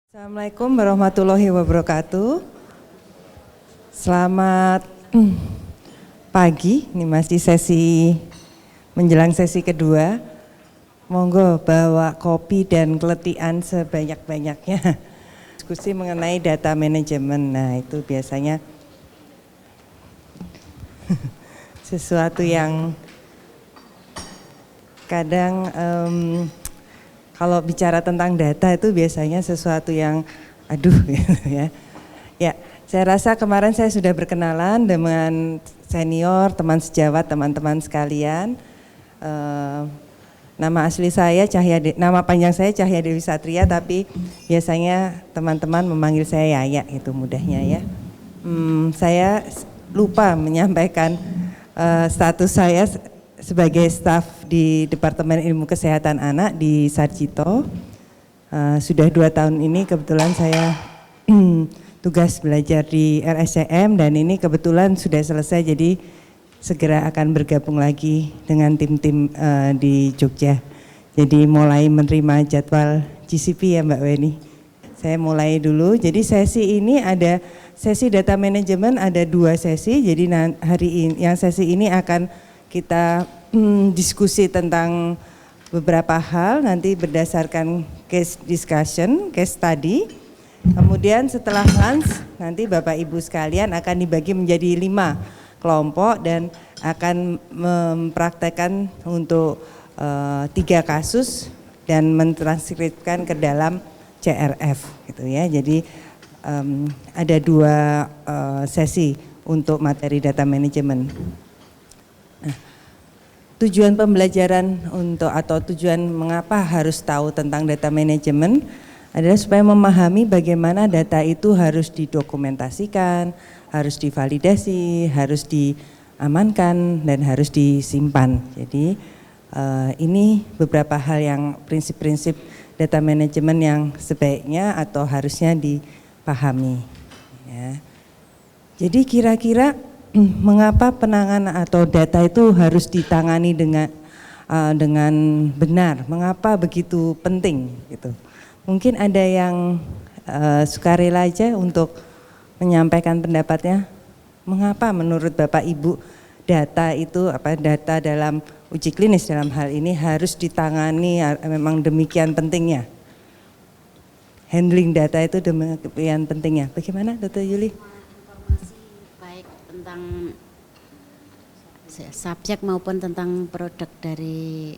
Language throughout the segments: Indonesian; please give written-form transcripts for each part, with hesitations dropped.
Assalamualaikum warahmatullahi wabarakatuh. Selamat pagi, ini masih sesi menjelang sesi kedua. Monggo bawa kopi dan keletian sebanyak-banyaknya. Diskusi mengenai data manajemen. Nah, itu biasanya sesuatu yang kadang kalau bicara tentang data itu biasanya sesuatu yang aduh gitu ya. Ya, saya rasa kemarin saya sudah berkenalan dengan senior, teman sejawat, teman-teman sekalian. Nama asli saya nama panjang saya Cahya Dewi Satria, tapi biasanya teman-teman memanggil saya Yaya, itu mudahnya ya. Saya lupa menyampaikan status saya sebagai staf di Departemen Ilmu Kesehatan Anak di Sarjito. Sudah 2 tahun ini kebetulan saya tugas belajar di RSCM dan ini kebetulan sudah selesai, jadi segera akan bergabung lagi dengan tim-tim di Jogja. Jadi mulai menerima jadwal GCP ya Mbak Weni. Saya mulai dulu, jadi sesi ini ada sesi data manajemen, ada 2 sesi, jadi hari ini, yang sesi ini akan kita diskusi tentang beberapa hal, nanti berdasarkan case discussion, case study. Kemudian setelah lunch, nanti Bapak Ibu sekalian akan dibagi menjadi 5 kelompok dan akan mempraktekkan untuk 3 kasus dan mentranskripsikan ke dalam CRF gitu ya. Jadi ada 2 sesi untuk materi data manajemen. Nah, tujuan pembelajaran atau tujuan mengapa harus tahu tentang data manajemen adalah supaya memahami bagaimana data itu harus didokumentasikan, harus divalidasi, harus diamankan dan harus disimpan. Jadi ini beberapa hal yang prinsip-prinsip data manajemen yang sebaiknya atau harusnya dipahami. Ya. Jadi kira-kira mengapa penanganan atau data itu harus ditangani dengan benar? Mengapa begitu penting? Gitu. Mungkin ada yang sukarela aja untuk menyampaikan pendapatnya. Mengapa menurut Bapak Ibu data itu data dalam uji klinis dalam hal ini harus ditangani memang demikian pentingnya? Handling data itu demikian pentingnya. Bagaimana, Dr. Yuli? Tentang subjek maupun tentang produk dari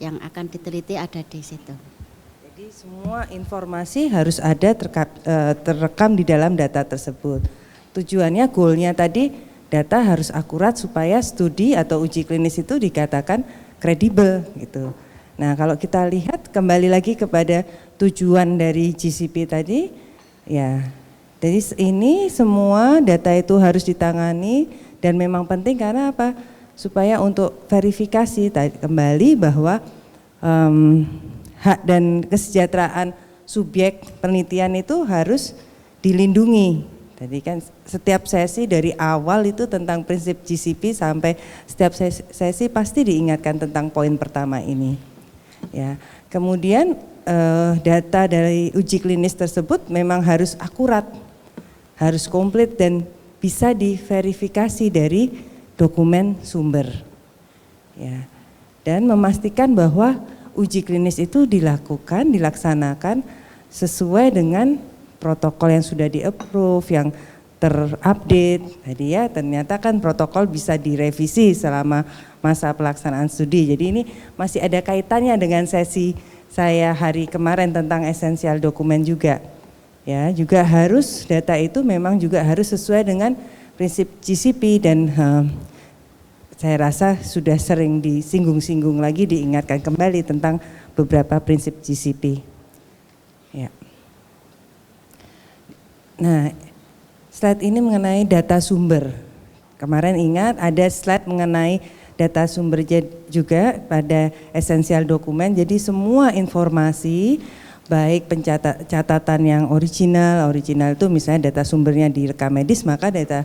yang akan diteliti ada di situ. Jadi semua informasi harus ada terekam di dalam data tersebut. Tujuannya, goalnya tadi data harus akurat supaya studi atau uji klinis itu dikatakan kredibel gitu. Nah, kalau kita lihat kembali lagi kepada tujuan dari GCP tadi, ya. Jadi ini semua data itu harus ditangani dan memang penting karena apa? Supaya untuk verifikasi kembali bahwa hak dan kesejahteraan subjek penelitian itu harus dilindungi. Jadi kan setiap sesi dari awal itu tentang prinsip GCP sampai setiap sesi pasti diingatkan tentang poin pertama ini. Ya, kemudian data dari uji klinis tersebut memang harus akurat, harus komplit dan bisa diverifikasi dari dokumen sumber. Ya. Dan memastikan bahwa uji klinis itu dilaksanakan sesuai dengan protokol yang sudah di-approve, yang terupdate. Tadi ya, ternyata kan protokol bisa direvisi selama masa pelaksanaan studi. Jadi ini masih ada kaitannya dengan sesi saya hari kemarin tentang esensial dokumen juga. Ya, juga harus data itu memang juga harus sesuai dengan prinsip GCP dan saya rasa sudah sering disinggung-singgung lagi, diingatkan kembali tentang beberapa prinsip GCP. Ya. Nah, slide ini mengenai data sumber. Kemarin ingat ada slide mengenai data sumber juga pada esensial dokumen. Jadi semua informasi baik catatan yang original itu misalnya data sumbernya di rekam medis, maka data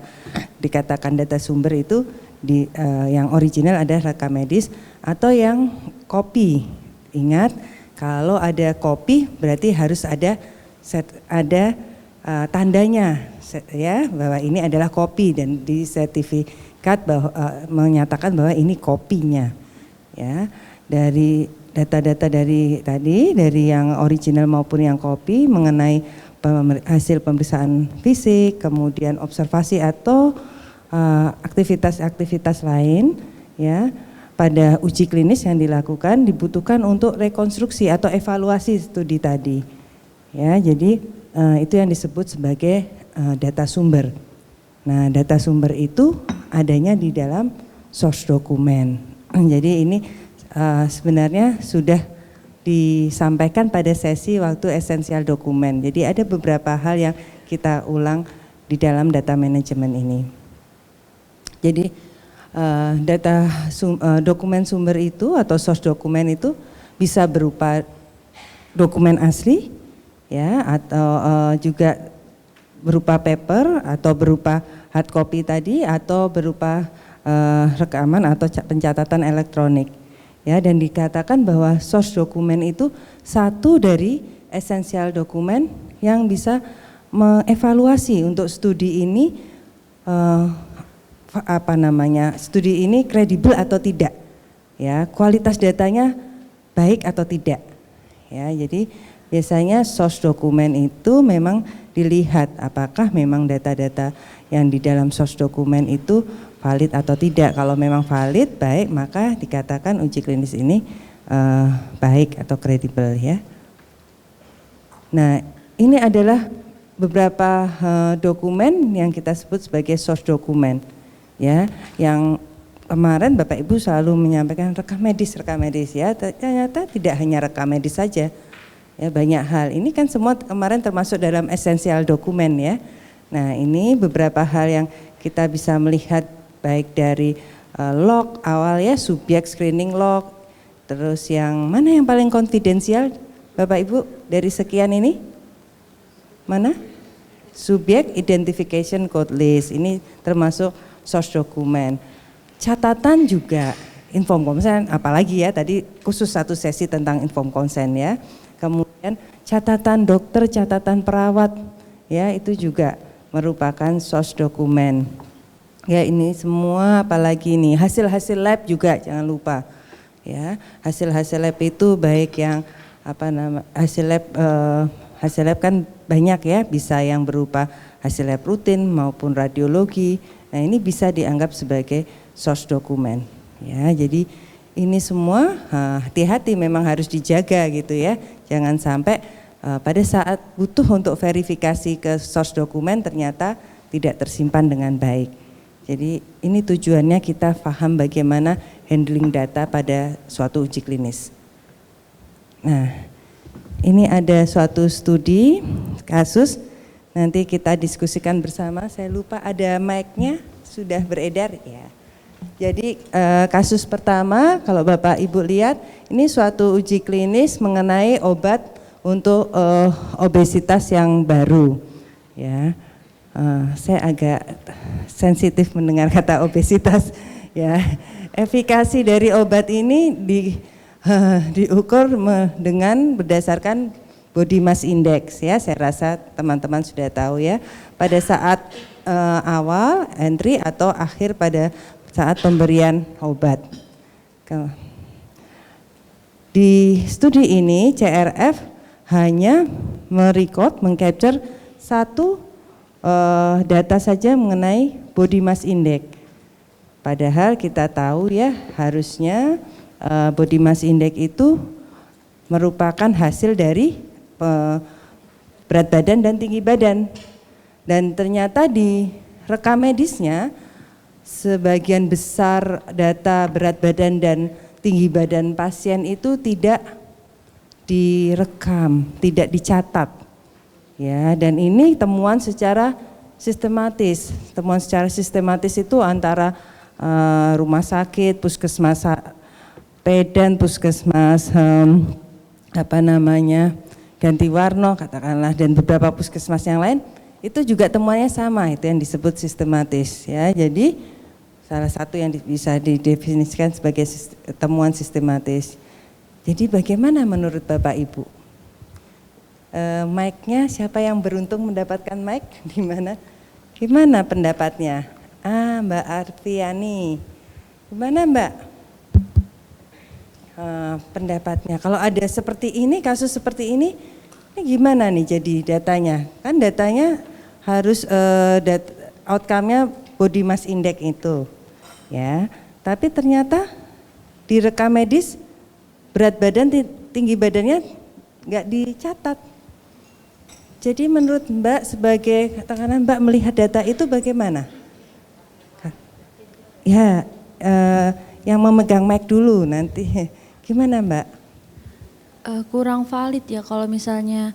dikatakan data sumber itu yang original ada rekam medis atau yang copy. Ingat, kalau ada copy berarti harus ada ada tandanya ya bahwa ini adalah kopi dan di sertifikat bahwa menyatakan bahwa ini kopinya ya. Dari data-data dari tadi dari yang original maupun yang kopi mengenai hasil pemeriksaan fisik, kemudian observasi atau aktivitas-aktivitas lain ya pada uji klinis yang dilakukan dibutuhkan untuk rekonstruksi atau evaluasi studi tadi ya. Jadi itu yang disebut sebagai data sumber. Nah, data sumber itu adanya di dalam source dokumen. Jadi ini sebenarnya sudah disampaikan pada sesi waktu esensial dokumen. Jadi ada beberapa hal yang kita ulang di dalam data manajemen ini. Jadi dokumen sumber itu atau source dokumen itu bisa berupa dokumen asli ya atau juga berupa paper atau berupa hard copy tadi atau berupa rekaman atau pencatatan elektronik. Ya, dan dikatakan bahwa source dokumen itu satu dari esensial dokumen yang bisa mengevaluasi untuk studi ini studi ini kredibel atau tidak. Ya, kualitas datanya baik atau tidak. Ya, jadi biasanya source dokumen itu memang dilihat apakah memang data-data yang di dalam source dokumen itu valid atau tidak. Kalau memang valid, baik, maka dikatakan uji klinis ini baik atau kredibel ya. Nah, ini adalah beberapa dokumen yang kita sebut sebagai source dokumen ya, yang kemarin Bapak Ibu selalu menyampaikan rekam medis ya. Ternyata tidak hanya rekam medis saja. Ya, banyak hal. Ini kan semua kemarin termasuk dalam esensial dokumen ya. Nah, ini beberapa hal yang kita bisa melihat baik dari log awal ya, subjek screening log, terus yang mana yang paling konfidensial Bapak Ibu dari sekian ini? Mana? Subjek identification code list, ini termasuk source dokumen. Catatan juga inform consent, apalagi ya tadi khusus satu sesi tentang inform consent ya. Kemudian catatan dokter, catatan perawat ya itu juga merupakan source dokumen. Ya ini semua apalagi nih hasil-hasil lab juga jangan lupa ya, hasil-hasil lab itu baik yang hasil lab kan banyak ya, bisa yang berupa hasil lab rutin maupun radiologi. Nah ini bisa dianggap sebagai source dokumen ya. Jadi ini semua hati-hati memang harus dijaga gitu ya, jangan sampai pada saat butuh untuk verifikasi ke source dokumen ternyata tidak tersimpan dengan baik. Jadi ini tujuannya kita paham bagaimana handling data pada suatu uji klinis. Nah, ini ada suatu studi kasus, nanti kita diskusikan bersama. Saya lupa ada mic-nya sudah beredar ya. Jadi kasus pertama kalau Bapak Ibu lihat ini suatu uji klinis mengenai obat untuk obesitas yang baru ya. Saya agak sensitif mendengar kata obesitas ya. Efikasi dari obat ini diukur dengan berdasarkan body mass index ya. Saya rasa teman-teman sudah tahu ya. Pada saat awal entry atau akhir pada saat pemberian obat. Di studi ini CRF hanya mengcapture satu data saja mengenai body mass index. Padahal kita tahu ya harusnya body mass index itu merupakan hasil dari berat badan dan tinggi badan. Dan ternyata di rekam medisnya sebagian besar data berat badan dan tinggi badan pasien itu tidak direkam, tidak dicatat. Ya, dan ini temuan secara sistematis. Temuan secara sistematis itu antara rumah sakit, puskesmas Pedan, puskesmas Ganti Warno katakanlah, dan beberapa puskesmas yang lain itu juga temuannya sama, itu yang disebut sistematis ya. Jadi salah satu yang bisa didefinisikan sebagai temuan sistematis. Jadi bagaimana menurut Bapak Ibu? mic-nya, siapa yang beruntung mendapatkan mic? Di mana? Gimana pendapatnya? Mbak Arfiani. Gimana Mbak? Pendapatnya. Kalau ada seperti ini, kasus seperti ini gimana nih jadi datanya? Kan datanya harus outcome-nya body mass index itu. Ya, tapi ternyata direkam medis berat badan, tinggi badannya nggak dicatat. Jadi menurut Mbak sebagai katakanlah Mbak melihat data itu bagaimana? Ya, yang memegang mic dulu nanti. Gimana Mbak? Kurang valid ya kalau misalnya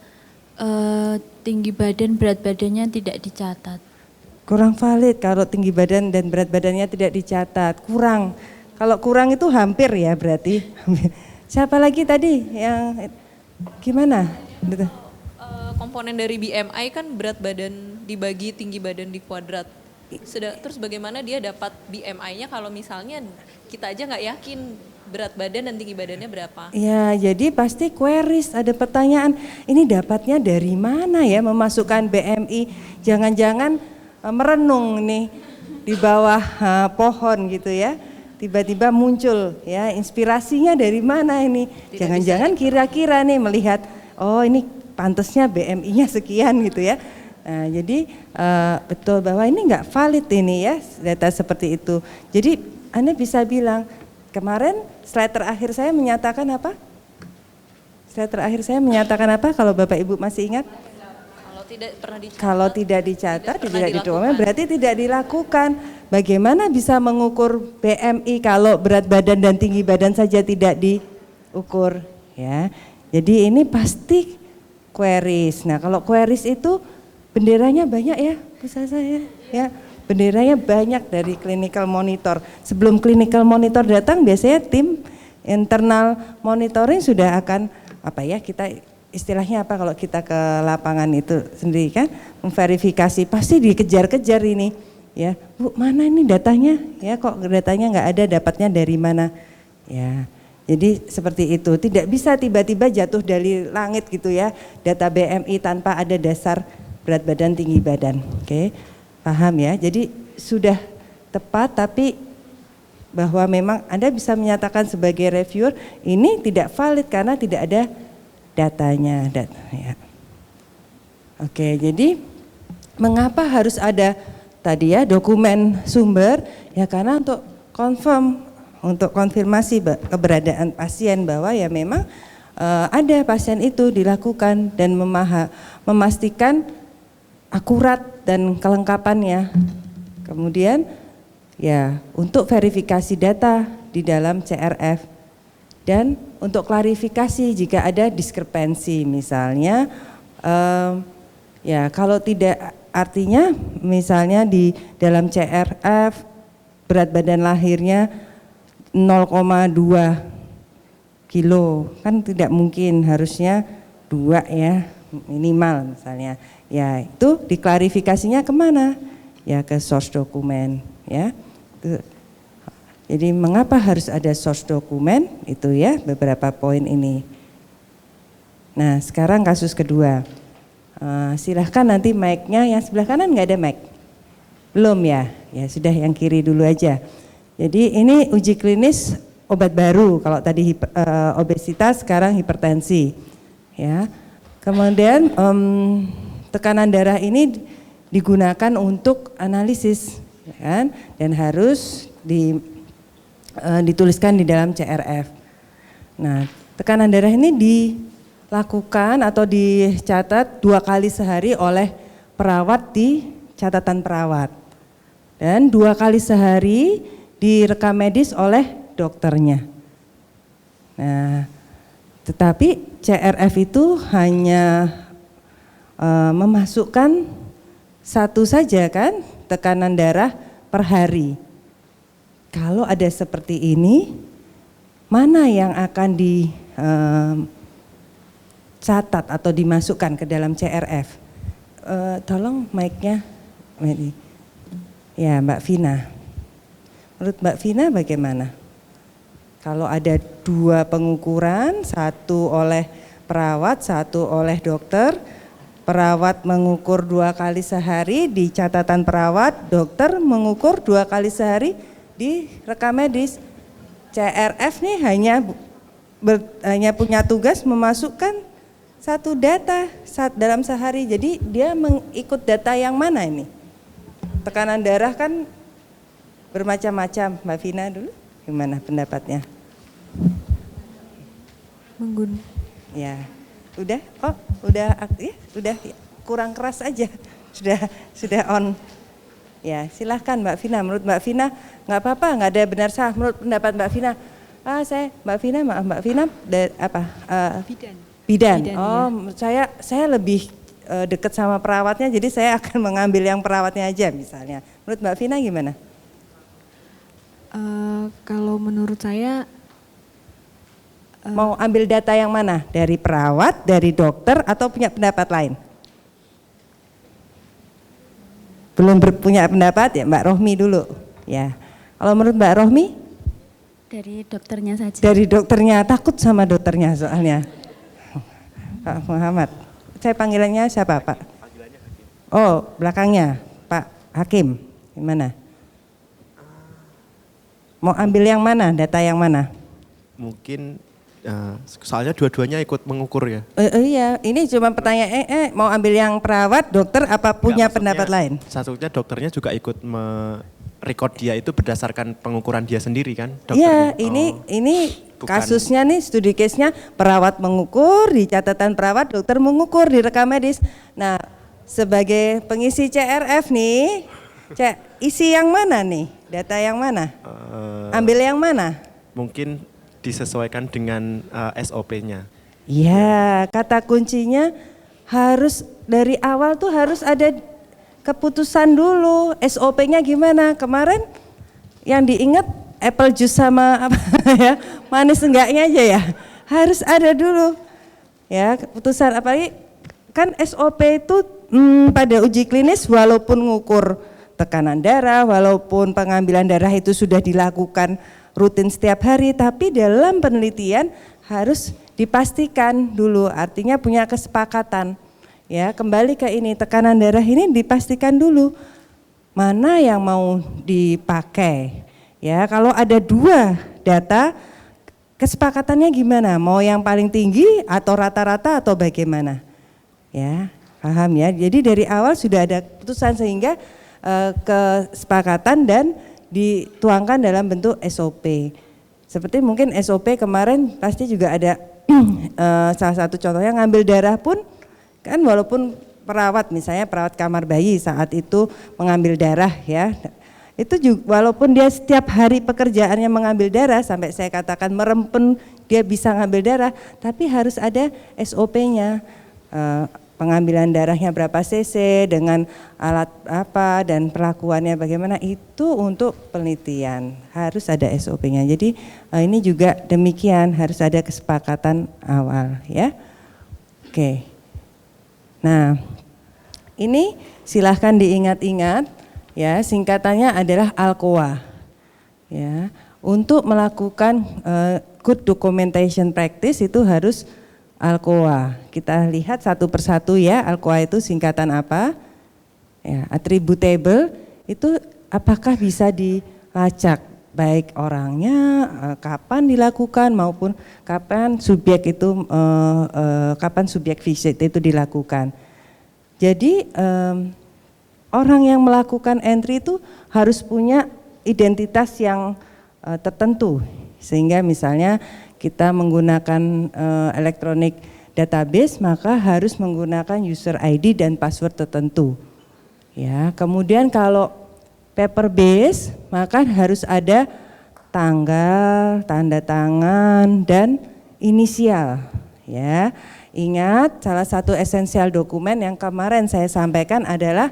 tinggi badan, berat badannya tidak dicatat. Kurang valid kalau tinggi badan dan berat badannya tidak dicatat. Kurang. Kalau kurang itu hampir ya berarti. Siapa lagi tadi yang gimana? Komponen dari BMI kan berat badan dibagi tinggi badan di kuadrat. Terus bagaimana dia dapat BMI-nya kalau misalnya kita aja nggak yakin berat badan dan tinggi badannya berapa? Ya, jadi pasti queries, ada pertanyaan, ini dapatnya dari mana ya memasukkan BMI? Jangan-jangan merenung nih di bawah pohon gitu ya. Tiba-tiba muncul ya, inspirasinya dari mana ini? Jangan-jangan kira-kira nih melihat, oh ini pantasnya BMI-nya sekian gitu ya. Nah, jadi betul bahwa ini enggak valid ini ya, data seperti itu. Jadi Anda bisa bilang, kemarin slide terakhir saya menyatakan apa? Slide terakhir saya menyatakan apa kalau Bapak Ibu masih ingat? Kalau tidak dicatat, tidak didokumen, berarti tidak dilakukan. Bagaimana bisa mengukur BMI kalau berat badan dan tinggi badan saja tidak diukur ya. Jadi ini pasti queries. Nah, kalau queries itu benderanya banyak ya, bisa saya ya. Benderanya banyak dari clinical monitor. Sebelum clinical monitor datang biasanya tim internal monitoring sudah akan apa ya, kita istilahnya apa kalau kita ke lapangan itu sendiri kan, memverifikasi, pasti dikejar-kejar ini ya. Bu, mana ini datanya? Ya, kok datanya nggak ada, dapatnya dari mana? Ya. Jadi seperti itu, tidak bisa tiba-tiba jatuh dari langit gitu ya, data BMI tanpa ada dasar berat badan, tinggi badan. Oke, paham ya? Jadi sudah tepat, tapi bahwa memang Anda bisa menyatakan sebagai reviewer ini tidak valid karena tidak ada datanya. Ya. Oke, jadi mengapa harus ada tadi ya dokumen sumber? Ya karena untuk confirm, untuk konfirmasi keberadaan pasien bahwa ya memang ada pasien itu dilakukan dan memastikan akurat dan kelengkapannya. Kemudian ya untuk verifikasi data di dalam CRF dan untuk klarifikasi jika ada diskrepensi misalnya ya kalau tidak, artinya misalnya di dalam CRF berat badan lahirnya 0,2 kilo, kan tidak mungkin, harusnya 2 ya minimal misalnya. Ya itu diklarifikasinya kemana? Ya ke source dokumen ya. Jadi mengapa harus ada source dokumen itu ya, beberapa poin ini. Nah sekarang kasus kedua. Silahkan nanti mic-nya yang sebelah kanan nggak ada mic? Belum ya? Ya sudah, yang kiri dulu aja. Jadi ini uji klinis obat baru, kalau tadi obesitas, sekarang hipertensi. Ya. Kemudian tekanan darah ini digunakan untuk analisis, ya kan? Dan harus dituliskan di dalam CRF. Nah, tekanan darah ini dilakukan atau dicatat 2 kali sehari oleh perawat di catatan perawat. Dan 2 kali sehari direkam medis oleh dokternya. Nah, tetapi CRF itu hanya memasukkan satu saja kan, tekanan darah per hari. Kalau ada seperti ini, mana yang akan dicatat atau dimasukkan ke dalam CRF? Tolong mic-nya, ya Mbak Vina. Menurut Mbak Vina bagaimana? Kalau ada 2 pengukuran, satu oleh perawat, 1 oleh dokter. Perawat mengukur 2 kali sehari di catatan perawat, dokter mengukur 2 kali sehari di rekam medis. CRF nih hanya punya tugas memasukkan 1 data dalam sehari. Jadi dia mengikut data yang mana ini? Tekanan darah kan bermacam-macam. Mbak Vina dulu, gimana pendapatnya? Ya. Udah? Oh, udah kurang keras aja. Sudah on. Ya, silahkan Mbak Vina. Menurut Mbak Vina nggak apa-apa, nggak ada benar salah. Menurut pendapat Mbak Vina, Mbak Vina bidan. Oh, ya. saya lebih dekat sama perawatnya, jadi saya akan mengambil yang perawatnya aja misalnya. Menurut Mbak Vina gimana? Kalau menurut saya mau ambil data yang mana? Dari perawat, dari dokter, atau punya pendapat lain? Belum punya pendapat ya, Mbak Rohmi dulu. Ya, kalau menurut Mbak Rohmi? Dari dokternya saja. Dari dokternya, takut sama dokternya soalnya. Pak Muhammad, saya panggilannya siapa Pak? Panggilannya Hakim. Oh, belakangnya Pak Hakim, gimana? Mau ambil yang mana, data yang mana? Mungkin soalnya dua-duanya ikut mengukur ya. Iya, ini cuma pertanyaan mau ambil yang perawat, dokter, apa punya pendapat lain? Satunya dokternya juga ikut record dia itu berdasarkan pengukuran dia sendiri kan? Iya, ini kasusnya nih, studi case-nya perawat mengukur, di catatan perawat, dokter mengukur, di rekam medis. Nah, sebagai pengisi CRF nih, isi yang mana nih? Data yang mana? Ambil yang mana? Mungkin disesuaikan dengan SOP-nya. Iya, kata kuncinya harus dari awal tuh harus ada keputusan dulu. SOP-nya gimana? Kemarin yang diingat apple juice sama apa ya, manis enggaknya aja ya. Harus ada dulu. Ya, keputusan apalagi kan SOP itu pada uji klinis walaupun ngukur tekanan darah, walaupun pengambilan darah itu sudah dilakukan rutin setiap hari, tapi dalam penelitian harus dipastikan dulu, artinya punya kesepakatan. Ya, kembali ke ini, tekanan darah ini dipastikan dulu mana yang mau dipakai. Ya, kalau ada 2 data, kesepakatannya gimana? Mau yang paling tinggi atau rata-rata atau bagaimana? Ya, paham ya. Jadi dari awal sudah ada keputusan sehingga kesepakatan dan dituangkan dalam bentuk SOP. Seperti mungkin SOP kemarin pasti juga ada salah satu contohnya ngambil darah pun kan walaupun perawat misalnya perawat kamar bayi saat itu mengambil darah ya. Itu juga walaupun dia setiap hari pekerjaannya mengambil darah sampai saya katakan merempen dia bisa ngambil darah, tapi harus ada SOP-nya. Pengambilan darahnya berapa cc, dengan alat apa dan perlakuannya bagaimana, itu untuk penelitian harus ada SOP-nya. Jadi ini juga demikian, harus ada kesepakatan awal ya. Oke. Nah, ini silahkan diingat-ingat ya, singkatannya adalah ALCOA. Ya, untuk melakukan good documentation practice itu harus ALCOA. Kita lihat satu persatu ya, ALCOA itu singkatan apa? Ya, attributable itu apakah bisa dilacak baik orangnya, kapan dilakukan maupun kapan subjek itu kapan subjek visit itu dilakukan. Jadi orang yang melakukan entry itu harus punya identitas yang tertentu, sehingga misalnya kita menggunakan electronic database maka harus menggunakan user ID dan password tertentu. Ya, kemudian kalau paper base maka harus ada tanggal, tanda tangan dan inisial. Ya, ingat salah satu esensial dokumen yang kemarin saya sampaikan adalah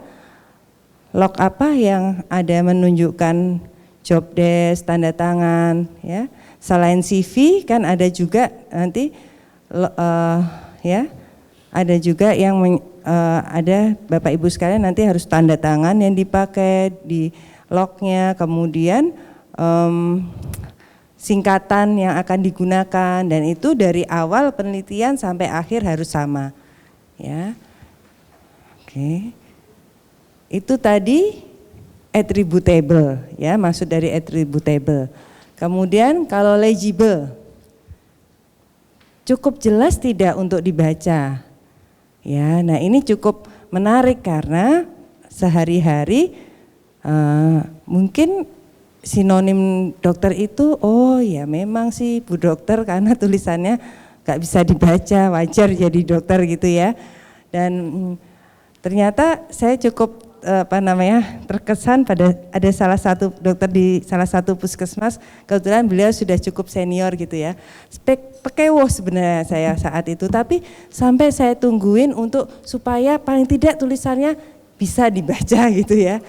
log apa yang ada menunjukkan job desk, tanda tangan, ya. Selain CV kan ada juga nanti ya ada juga yang ada Bapak Ibu sekalian nanti harus tanda tangan yang dipakai di lognya, kemudian singkatan yang akan digunakan, dan itu dari awal penelitian sampai akhir harus sama. Ya. Oke. Itu tadi attributable, ya, maksud dari attributable. Kemudian kalau legible, cukup jelas tidak untuk dibaca. Ya, nah ini cukup menarik karena sehari-hari mungkin sinonim dokter itu, oh ya memang sih Bu Dokter karena tulisannya gak bisa dibaca, wajar jadi dokter gitu ya. Dan ternyata saya cukup terkesan pada ada salah satu dokter di salah satu puskesmas, kebetulan beliau sudah cukup senior gitu ya. Pekewo sebenarnya saya saat itu, tapi sampai saya tungguin untuk supaya paling tidak tulisannya bisa dibaca gitu ya.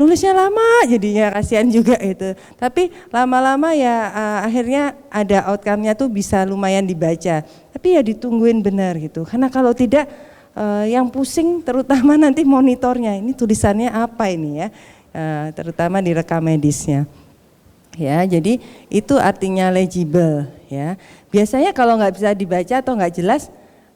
Nulisnya lama jadinya kasihan juga gitu. Tapi lama-lama ya akhirnya ada outcome-nya tuh bisa lumayan dibaca. Tapi ya ditungguin benar gitu. Karena kalau tidak yang pusing terutama nanti monitornya, ini tulisannya apa ini ya, terutama di rekam medisnya. Ya, jadi itu artinya legible ya. Biasanya kalau nggak bisa dibaca atau nggak jelas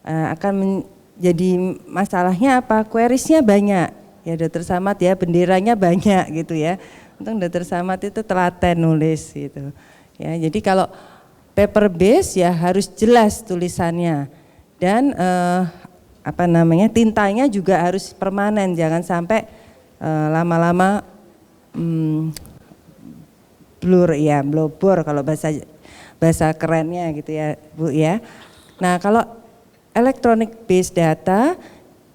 akan menjadi masalahnya apa? Queriesnya banyak ya, Dokter Samad ya, benderanya banyak gitu ya. Untung Dokter Samad itu telaten nulis gitu. Ya, jadi kalau paper base ya harus jelas tulisannya dan tintanya juga harus permanen, jangan sampai lama-lama blur ya, blobor kalau bahasa kerennya gitu ya Bu ya. Nah kalau electronic base data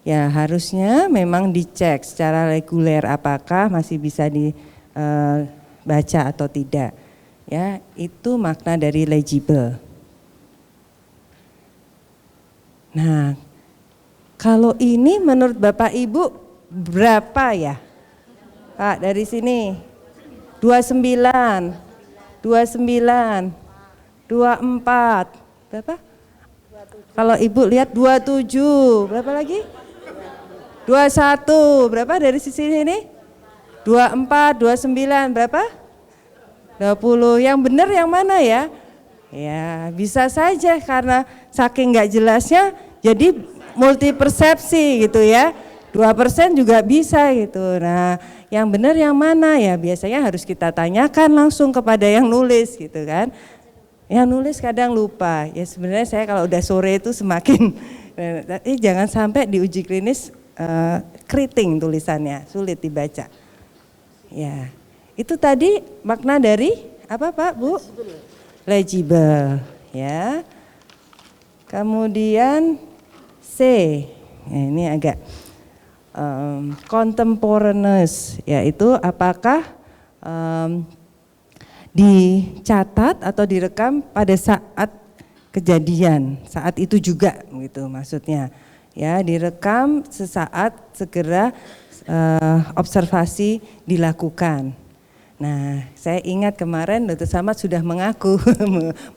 ya harusnya memang dicek secara reguler apakah masih bisa dibaca atau tidak. Ya, itu makna dari legible. Nah, kalau ini menurut Bapak Ibu berapa ya? Pak dari sini 29, 29, 24, berapa? Kalau Ibu lihat 27, berapa lagi? 21, berapa dari sisi ini? 24, 29, berapa? 20, yang benar yang mana ya? Ya bisa saja karena saking nggak jelasnya jadi multi persepsi gitu ya, 2% juga bisa gitu. Nah yang benar yang mana ya, biasanya harus kita tanyakan langsung kepada yang nulis gitu kan. Yang nulis kadang lupa, ya sebenarnya saya kalau udah sore itu semakin, jangan sampai di uji klinis keriting tulisannya, sulit dibaca. Ya itu tadi makna dari apa Pak Bu? Legible ya. Kemudian C, ya ini agak contemporaneous, yaitu apakah dicatat atau direkam pada saat kejadian, saat itu juga gitu maksudnya. Ya, direkam sesaat segera observasi dilakukan. Nah, saya ingat kemarin Dr. Samad sudah mengaku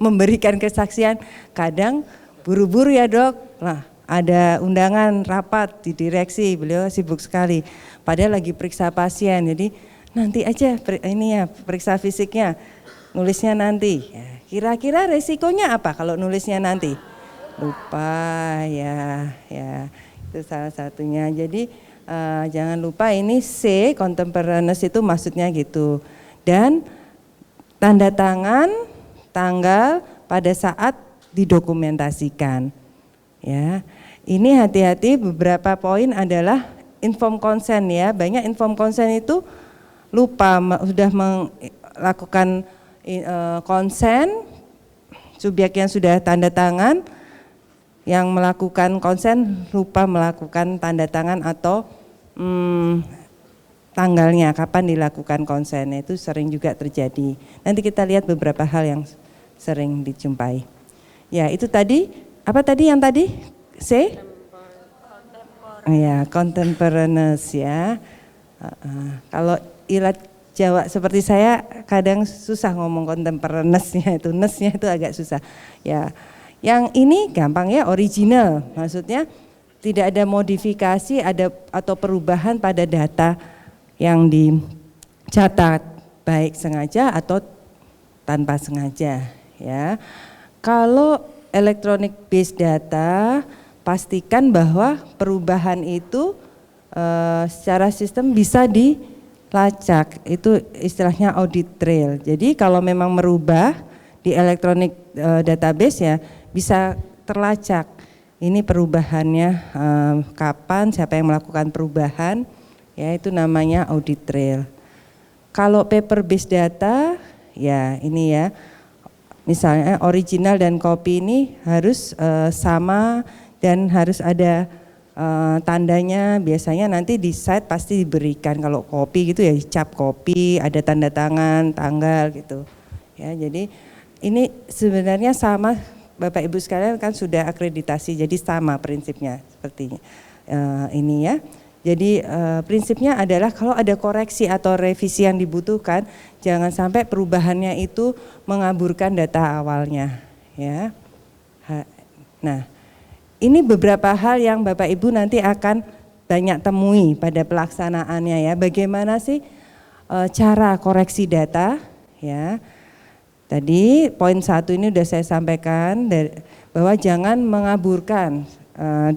memberikan kesaksian, kadang buru-buru ya Dok. Nah, ada undangan rapat di direksi, beliau sibuk sekali. Padahal lagi periksa pasien, jadi nanti aja ini ya periksa fisiknya, nulisnya nanti. Ya, kira-kira resikonya apa kalau nulisnya nanti? Lupa ya, itu salah satunya. Jadi jangan lupa ini C, contemporaneous itu maksudnya gitu. Dan tanda tangan, tanggal pada saat didokumentasikan. Ya, ini hati-hati, beberapa poin adalah informed consent ya. Banyak informed consent itu lupa sudah melakukan konsen, subjek yang sudah tanda tangan, yang melakukan konsen lupa melakukan tanda tangan atau tanggalnya kapan dilakukan konsen, itu sering juga terjadi. Nanti kita lihat beberapa hal yang sering dijumpai. Ya itu tadi, apa tadi yang tadi? C? Ya, contemporaneous ya. Kalau ilat Jawa seperti saya kadang susah ngomong contemporaneous-nya itu, nesnya itu agak susah. Ya, yang ini gampang ya, original, maksudnya tidak ada modifikasi atau perubahan pada data yang dicatat, baik sengaja atau tanpa sengaja ya. Kalau electronic based data, pastikan bahwa perubahan itu secara sistem bisa dilacak. Itu istilahnya audit trail. Jadi kalau memang merubah di electronic database ya bisa terlacak. Ini perubahannya kapan, siapa yang melakukan perubahan, ya itu namanya audit trail. Kalau paper based data, ya ini ya, misalnya original dan copy ini harus sama dan harus ada tandanya. Biasanya nanti di site pasti diberikan, kalau copy gitu ya cap copy, ada tanda tangan, tanggal gitu. Ya, jadi ini sebenarnya sama. Bapak Ibu sekalian kan sudah akreditasi, jadi sama prinsipnya seperti ini ya. Jadi prinsipnya adalah kalau ada koreksi atau revisi yang dibutuhkan, jangan sampai perubahannya itu mengaburkan data awalnya ya. Nah, ini beberapa hal yang Bapak Ibu nanti akan banyak temui pada pelaksanaannya ya. Bagaimana sih cara koreksi data ya. Tadi poin 1 ini sudah saya sampaikan bahwa jangan mengaburkan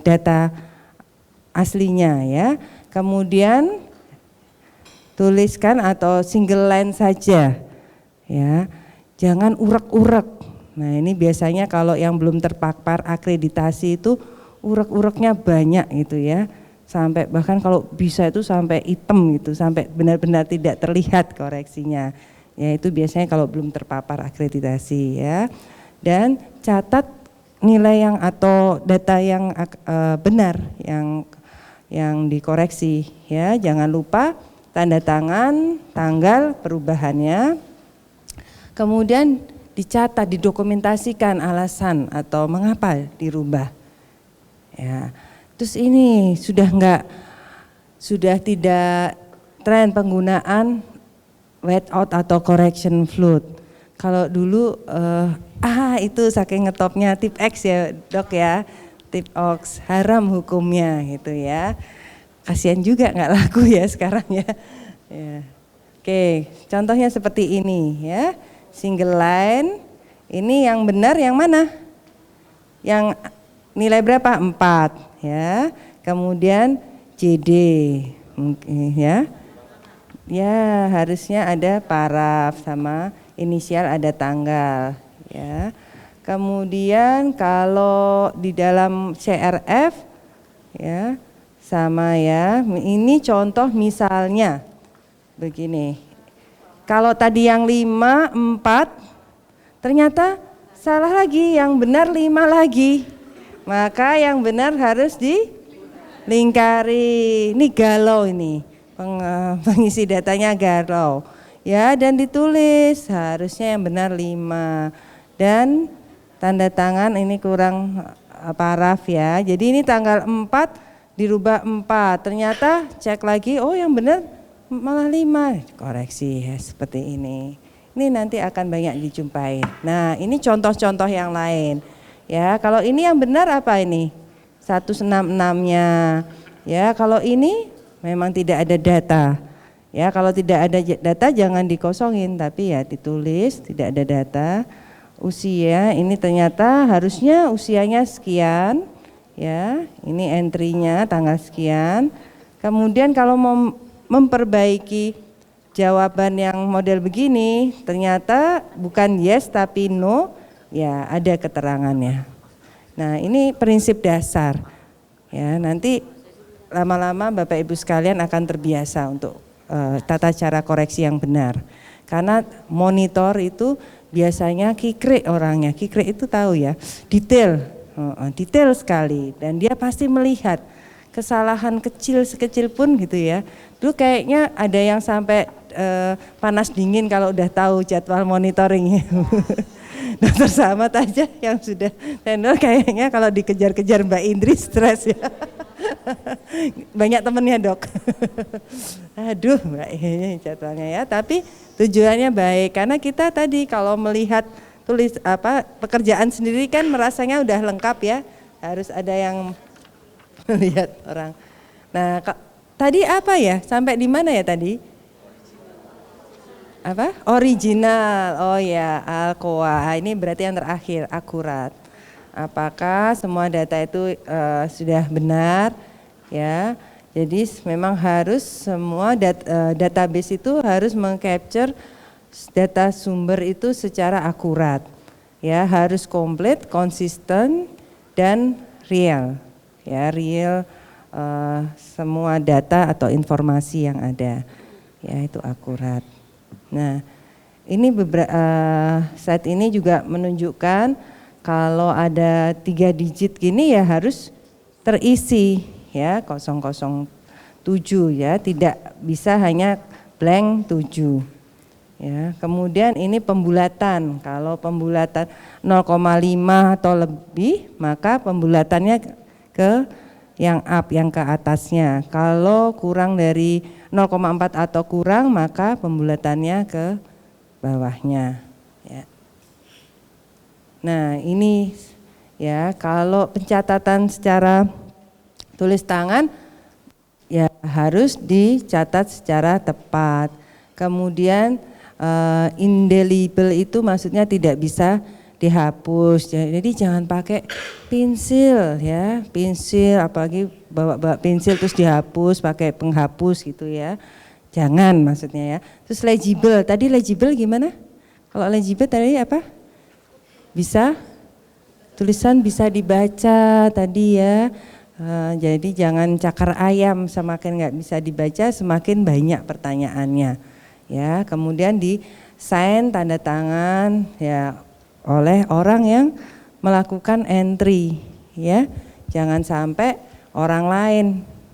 data aslinya ya. Kemudian tuliskan atau single line saja ya. Jangan urek-urek. Nah, ini biasanya kalau yang belum terpapar akreditasi itu urek-ureknya banyak gitu ya. Sampai bahkan kalau bisa itu sampai hitam gitu, sampai benar-benar tidak terlihat koreksinya. Ya itu biasanya kalau belum terpapar akreditasi ya. Dan catat nilai yang atau data yang benar yang dikoreksi ya. Jangan lupa tanda tangan, tanggal perubahannya. Kemudian dicatat, didokumentasikan alasan atau mengapa dirubah. Ya. Terus ini sudah tidak tren penggunaan whiteout atau correction float. Kalau dulu itu saking ngetopnya tip X ya Dok ya, tip X haram hukumnya gitu ya. Kasihan juga nggak laku ya sekarang ya. Ya. Oke, contohnya seperti ini ya, single line. Ini yang benar yang mana? Yang nilai berapa? 4 ya. Kemudian JD mungkin ya. Ya harusnya ada paraf sama inisial ada tanggal ya. Kemudian kalau di dalam CRF ya sama ya. Ini contoh misalnya begini. Kalau tadi yang 5, 4 ternyata salah lagi, yang benar 5 lagi. Maka yang benar harus dilingkari. Ini galau ini. Pengisi datanya galau ya, dan ditulis harusnya yang benar 5 dan tanda tangan ini kurang paraf ya. Jadi ini tanggal 4 dirubah 4, ternyata cek lagi oh yang benar malah 5, koreksi ya, seperti ini. Ini nanti akan banyak dijumpai. Nah ini contoh-contoh yang lain ya. Kalau ini yang benar apa ini 166-nya ya. Kalau ini memang tidak ada data ya. Kalau tidak ada data jangan dikosongin, tapi ya ditulis tidak ada data. Usia ini ternyata harusnya usianya sekian ya, ini entry-nya tanggal sekian. Kemudian kalau mau memperbaiki jawaban yang model begini ternyata bukan yes tapi no, ya ada keterangannya. Nah ini prinsip dasar ya. Nanti lama-lama Bapak Ibu sekalian akan terbiasa untuk tata cara koreksi yang benar. Karena monitor itu biasanya kikrik orangnya. Kikrik itu tahu ya, detail sekali. Dan dia pasti melihat kesalahan kecil sekecil pun gitu ya. Dulu kayaknya ada yang sampai panas dingin kalau udah tahu jadwal monitoringnya. Dokter Samad aja yang sudah tenor kayaknya kalau dikejar-kejar Mbak Indri stres ya. Banyak temennya Dok. Aduh Mbak ini jadwalnya ya, tapi tujuannya baik karena kita tadi kalau melihat pekerjaan sendiri kan merasanya udah lengkap ya, harus ada yang melihat orang. Nah tadi apa ya, sampai di mana ya tadi? apa? Original. Oh ya, Alcoa. Ini berarti yang terakhir, akurat. Apakah semua data itu sudah benar? Ya. Jadi memang harus semua database itu harus mengcapture data sumber itu secara akurat. Ya, harus komplit, konsisten dan real. Ya, real semua data atau informasi yang ada. Ya, itu akurat. Nah, ini saat ini juga menunjukkan kalau ada 3 digit gini ya harus terisi ya 007 ya, tidak bisa hanya blank 7. Ya, kemudian ini pembulatan. Kalau pembulatan 0,5 atau lebih, maka pembulatannya ke yang up, yang ke atasnya. Kalau kurang dari 0,4 atau kurang, maka pembulatannya ke bawahnya. Ya. Nah, ini ya kalau pencatatan secara tulis tangan ya harus dicatat secara tepat. Kemudian indelible itu maksudnya tidak bisa dihapus. Jadi jangan pakai pensil ya, pensil apalagi bawa pensil terus dihapus pakai penghapus gitu ya. Jangan maksudnya ya. Terus legible, tadi legible gimana? Kalau legible tadi apa? Bisa tulisan bisa dibaca tadi ya. Jadi jangan cakar ayam, semakin nggak bisa dibaca semakin banyak pertanyaannya. Ya, kemudian di sign tanda tangan ya oleh orang yang melakukan entry ya. Jangan sampai orang lain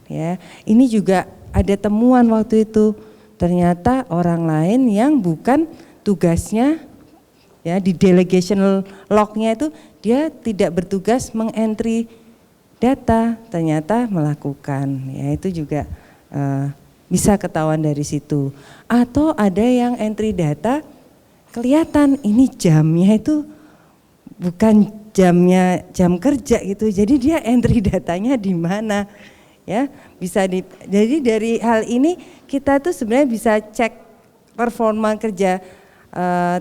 ya. Ini juga ada temuan waktu itu. Ternyata orang lain yang bukan tugasnya ya di delegation log-nya itu dia tidak bertugas mengentry data, ternyata melakukan. Ya itu juga bisa ketahuan dari situ. Atau ada yang entry data kelihatan ini jamnya itu bukan jamnya jam kerja gitu. Jadi dia entry datanya di mana? Ya, bisa jadi dari hal ini kita tuh sebenarnya bisa cek performa kerja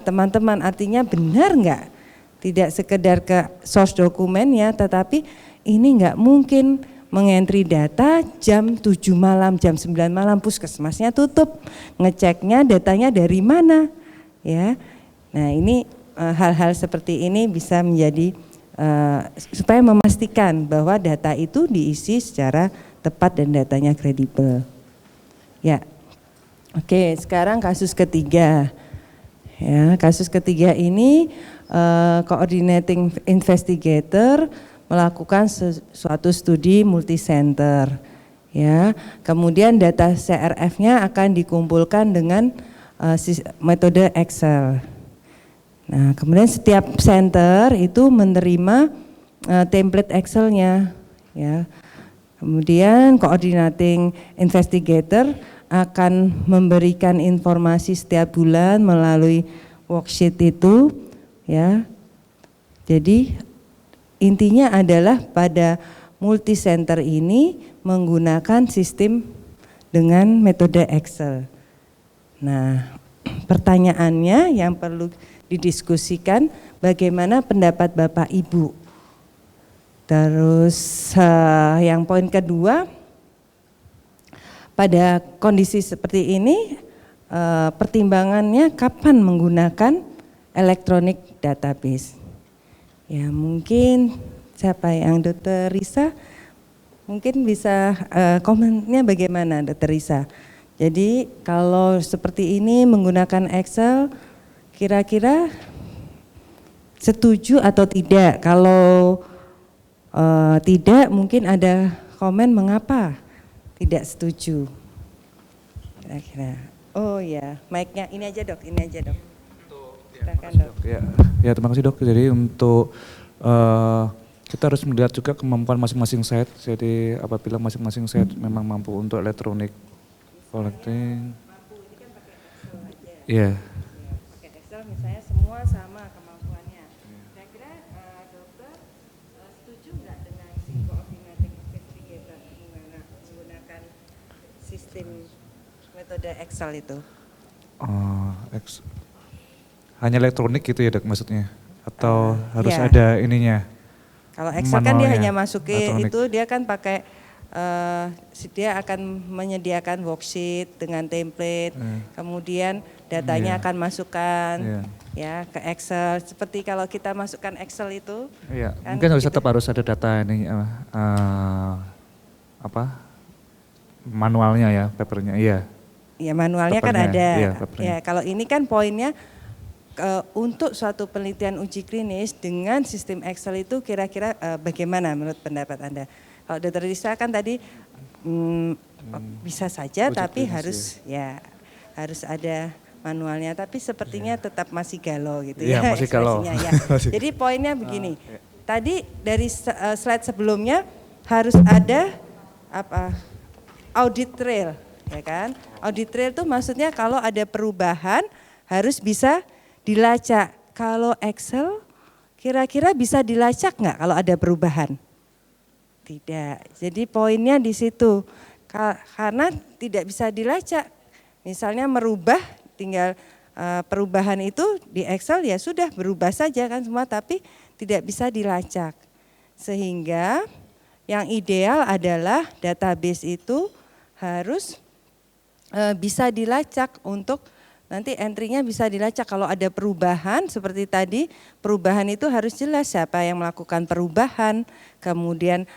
teman-teman, artinya benar enggak? Tidak sekedar ke source dokumennya, tetapi ini enggak mungkin mengentri data jam 7 malam, jam 9 malam puskesmasnya tutup. Ngeceknya datanya dari mana? Ya. Nah, ini hal-hal seperti ini bisa menjadi supaya memastikan bahwa data itu diisi secara tepat dan datanya kredibel. Ya. Oke, sekarang kasus ketiga. Ya, kasus ketiga ini coordinating investigator melakukan suatu studi multicenter. Ya, kemudian data CRF-nya akan dikumpulkan dengan metode Excel. Nah, kemudian setiap center itu menerima template Excel-nya. Ya. Kemudian coordinating investigator akan memberikan informasi setiap bulan melalui worksheet itu. Ya, jadi intinya adalah pada multicenter ini menggunakan sistem dengan metode Excel. Nah, pertanyaannya yang perlu didiskusikan bagaimana pendapat Bapak Ibu. Terus yang poin kedua, pada kondisi seperti ini pertimbangannya kapan menggunakan electronic database. Ya mungkin siapa yang Dr. Risa mungkin bisa komennya bagaimana Dr. Risa. Jadi kalau seperti ini menggunakan Excel kira-kira setuju atau tidak? Kalau tidak mungkin ada komen mengapa tidak setuju. Kira-kira. Oh ya, mic-nya ini aja dok, ini aja dok. Silakan dok. Ya terima kasih dok. Jadi untuk kita harus melihat juga kemampuan masing-masing set. Jadi apabila masing-masing set memang mampu untuk electronic collecting. Iya. Pakai Excel misalnya semua sama kemampuannya. Kira-kira dokter setuju nggak dengan si coordinating investigator menggunakan sistem metode Excel itu? Hanya elektronik gitu ya Dok maksudnya? Atau harus iya. ada ininya? Kalau Excel kan dia Manualnya, hanya masukin elektronik. itu, dia kan pakai dia akan menyediakan worksheet dengan template, kemudian datanya akan masukkan ya ke Excel. Seperti kalau kita masukkan Excel itu, Iya, kan mungkin harus gitu. tetap harus ada data ini manualnya ya, papernya, iya. Ya manualnya kan Papernya, ada. iya, papernya. Ya kalau ini kan poinnya untuk suatu penelitian uji klinis dengan sistem Excel itu kira-kira bagaimana menurut pendapat Anda? Kalau Dr. Risa kan tadi bisa saja Uji tapi klinis, harus ada manualnya, tapi sepertinya tetap masih galau gitu Iya, ya masih galau. ekspresinya, ya. Jadi poinnya begini. Tadi dari slide sebelumnya harus ada audit trail, ya kan? Audit trail itu maksudnya kalau ada perubahan harus bisa dilacak. Kalau Excel kira-kira bisa dilacak nggak kalau ada perubahan? Tidak. Jadi poinnya di situ. Karena tidak bisa dilacak. Misalnya merubah, tinggal perubahan itu di Excel ya sudah berubah saja kan semua, tapi tidak bisa dilacak. Sehingga yang ideal adalah database itu harus bisa dilacak untuk nanti entry-nya bisa dilacak. Kalau ada perubahan seperti tadi, perubahan itu harus jelas siapa yang melakukan perubahan, kemudian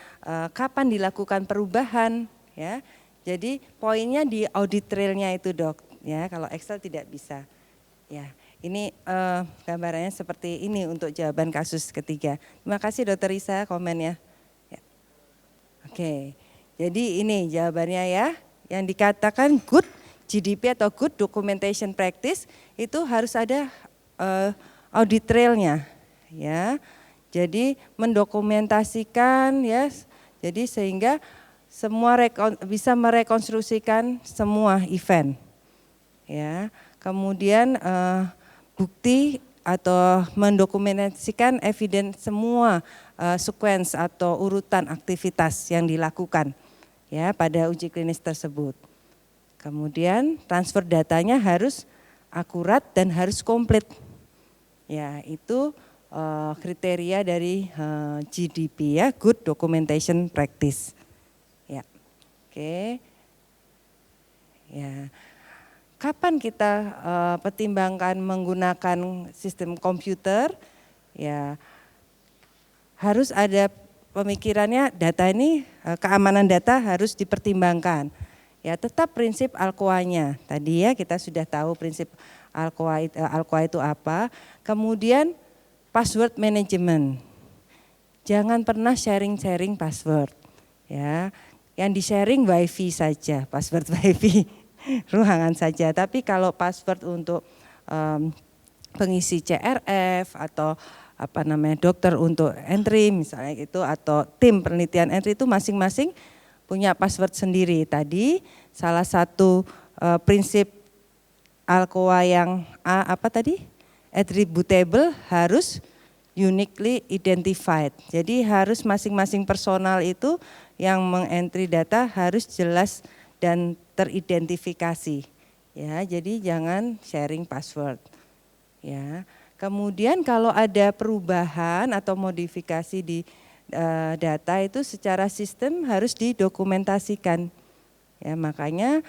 kapan dilakukan perubahan, ya. Jadi poinnya di audit trail-nya itu Dok, ya. Kalau Excel tidak bisa. Ya, ini gambarannya seperti ini untuk jawaban kasus ketiga. Terima kasih Dr. Risa komennya. Ya. Oke, jadi ini jawabannya ya, yang dikatakan good GDP atau good documentation practice itu harus ada audit trail-nya, ya. Jadi mendokumentasikan ya, jadi sehingga semua bisa merekonstruksikan semua event, ya. Kemudian bukti atau mendokumentasikan evidence semua sequence atau urutan aktivitas yang dilakukan ya pada uji klinis tersebut. Kemudian transfer datanya harus akurat dan harus komplit. Ya, itu kriteria dari GDP ya, Good Documentation Practice. Ya. Oke. Ya. Kapan kita pertimbangkan menggunakan sistem komputer? Ya. Harus ada pemikirannya data ini keamanan data harus dipertimbangkan. Ya, tetap prinsip Alcoa-nya. Tadi ya kita sudah tahu prinsip Alcoa itu apa. Kemudian password management. Jangan pernah sharing-sharing password. Ya, yang di-sharing WiFi saja, password WiFi, ruangan saja. Tapi kalau password untuk pengisi CRF atau dokter untuk entry misalnya gitu, atau tim penelitian entry itu masing-masing punya password sendiri. Tadi salah satu prinsip Alcoa yang attributable harus uniquely identified. Jadi harus masing-masing personal itu yang mengentry data harus jelas dan teridentifikasi. Ya, jadi jangan sharing password. Ya. Kemudian kalau ada perubahan atau modifikasi di data itu secara sistem harus didokumentasikan. Ya, makanya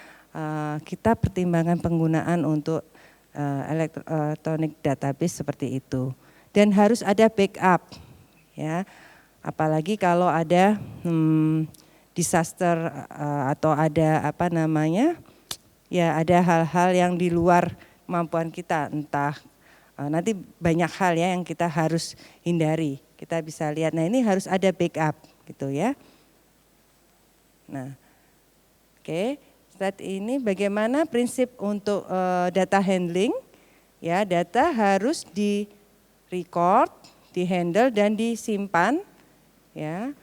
kita pertimbangan penggunaan untuk electronic database seperti itu. Dan harus ada backup. Ya. Apalagi kalau ada disaster atau ada ada hal-hal yang di luar kemampuan kita, entah nanti banyak hal ya yang kita harus hindari. Kita bisa lihat, nah ini harus ada backup gitu ya. Nah, oke, saat ini bagaimana prinsip untuk data handling? Ya, data harus di record, di handle dan disimpan, ya,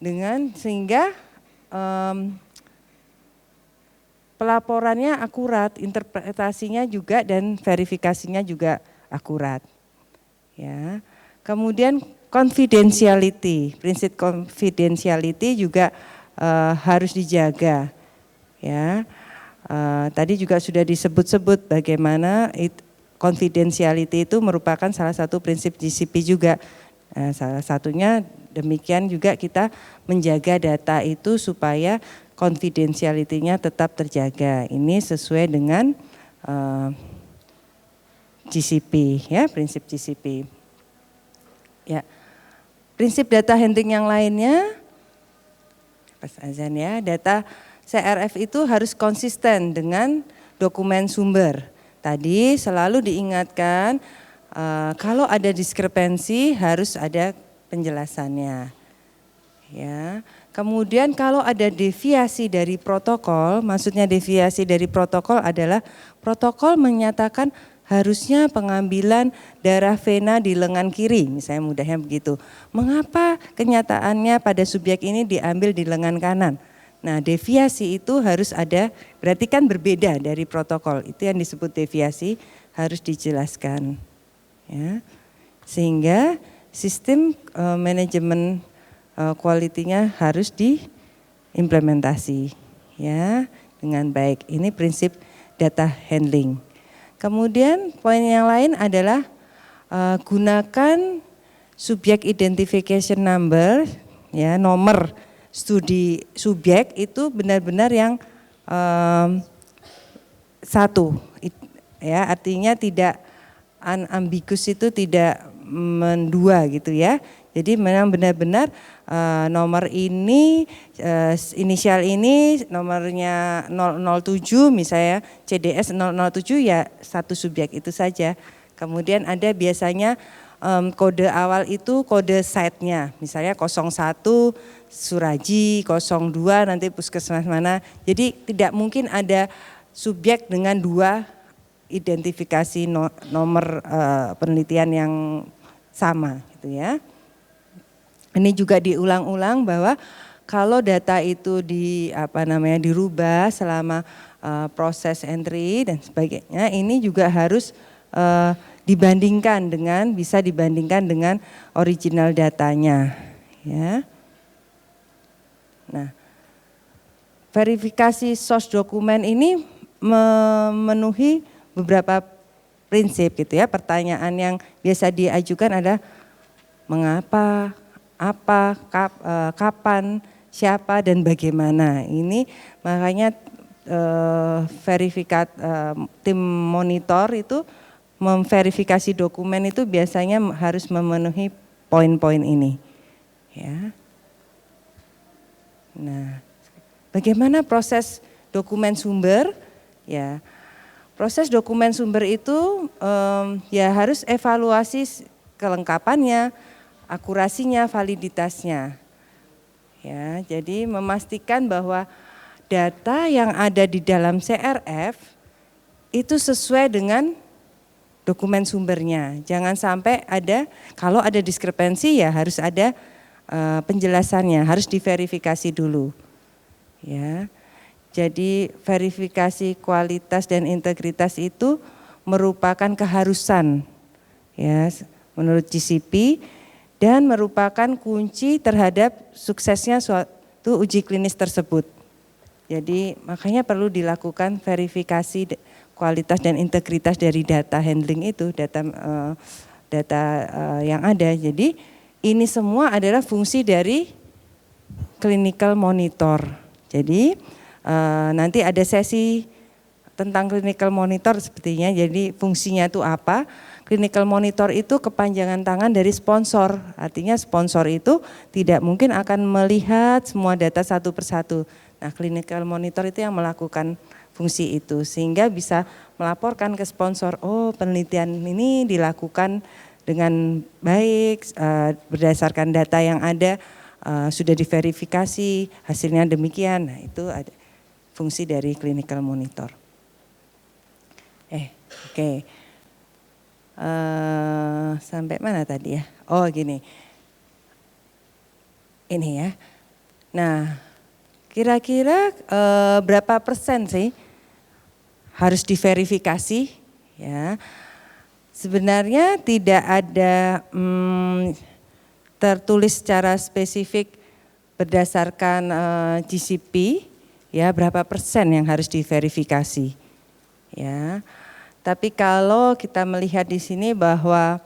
dengan sehingga pelaporannya akurat, interpretasinya juga dan verifikasinya juga akurat. Ya. Kemudian confidentiality, prinsip confidentiality juga harus dijaga. Ya. Tadi juga sudah disebut-sebut bagaimana confidentiality itu merupakan salah satu prinsip GCP juga. Salah satunya demikian juga kita menjaga data itu supaya confidentiality-nya tetap terjaga. Ini sesuai dengan GCP ya, prinsip GCP. Ya. Prinsip data handling yang lainnya, Pas Azan ya, data CRF itu harus konsisten dengan dokumen sumber. Tadi selalu diingatkan kalau ada diskrepensi harus ada penjelasannya. Ya. Kemudian kalau ada deviasi dari protokol, maksudnya deviasi dari protokol adalah protokol menyatakan harusnya pengambilan darah vena di lengan kiri, misalnya mudahnya begitu. Mengapa kenyataannya pada subjek ini diambil di lengan kanan? Nah, deviasi itu harus ada, berarti kan berbeda dari protokol. Itu yang disebut deviasi, harus dijelaskan. Ya. Sehingga sistem manajemen kualitinya harus diimplementasi ya dengan baik. Ini prinsip data handling. Kemudian poin yang lain adalah gunakan subjek identification number, ya nomor studi subjek itu benar-benar yang satu, ya artinya tidak unambiguous, itu tidak mendua gitu ya. Jadi memang benar-benar nomor ini, inisial ini, nomornya 007 misalnya CDS 007 ya satu subjek itu saja. Kemudian ada biasanya kode awal itu kode site-nya, misalnya 01 Suraji, 02 nanti puskesmas mana. Jadi tidak mungkin ada subjek dengan dua identifikasi nomor penelitian yang sama gitu ya. Ini juga diulang-ulang bahwa kalau data itu dirubah selama proses entry dan sebagainya, ini juga harus bisa dibandingkan dengan original datanya, ya. Nah, verifikasi source dokumen ini memenuhi beberapa prinsip gitu ya. Pertanyaan yang biasa diajukan adalah mengapa, apa, kapan, siapa dan bagaimana. Ini makanya tim monitor itu memverifikasi dokumen itu biasanya harus memenuhi poin-poin ini. Ya. Nah, bagaimana proses dokumen sumber? Ya, proses dokumen sumber itu ya harus evaluasi kelengkapannya, akurasinya, validitasnya. Ya, jadi memastikan bahwa data yang ada di dalam CRF itu sesuai dengan dokumen sumbernya. Jangan sampai kalau ada diskrepensi ya harus ada penjelasannya, harus diverifikasi dulu. Ya. Jadi verifikasi kualitas dan integritas itu merupakan keharusan ya menurut GCP dan merupakan kunci terhadap suksesnya suatu uji klinis tersebut. Jadi makanya perlu dilakukan verifikasi kualitas dan integritas dari data handling itu, data yang ada. Jadi ini semua adalah fungsi dari clinical monitor. Jadi nanti ada sesi tentang clinical monitor sepertinya. Jadi fungsinya itu apa? Clinical monitor itu kepanjangan tangan dari sponsor. Artinya sponsor itu tidak mungkin akan melihat semua data satu persatu. Nah, clinical monitor itu yang melakukan fungsi itu sehingga bisa melaporkan ke sponsor, oh penelitian ini dilakukan dengan baik berdasarkan data yang ada, sudah diverifikasi, hasilnya demikian. Nah, itu ada fungsi dari clinical monitor. Oke. Sampai mana tadi ya? Oh gini. Ini ya. Nah, kira-kira berapa persen sih harus diverifikasi? Ya, sebenarnya tidak ada tertulis secara spesifik berdasarkan GCP. ya berapa persen yang harus diverifikasi. Ya. Tapi kalau kita melihat di sini bahwa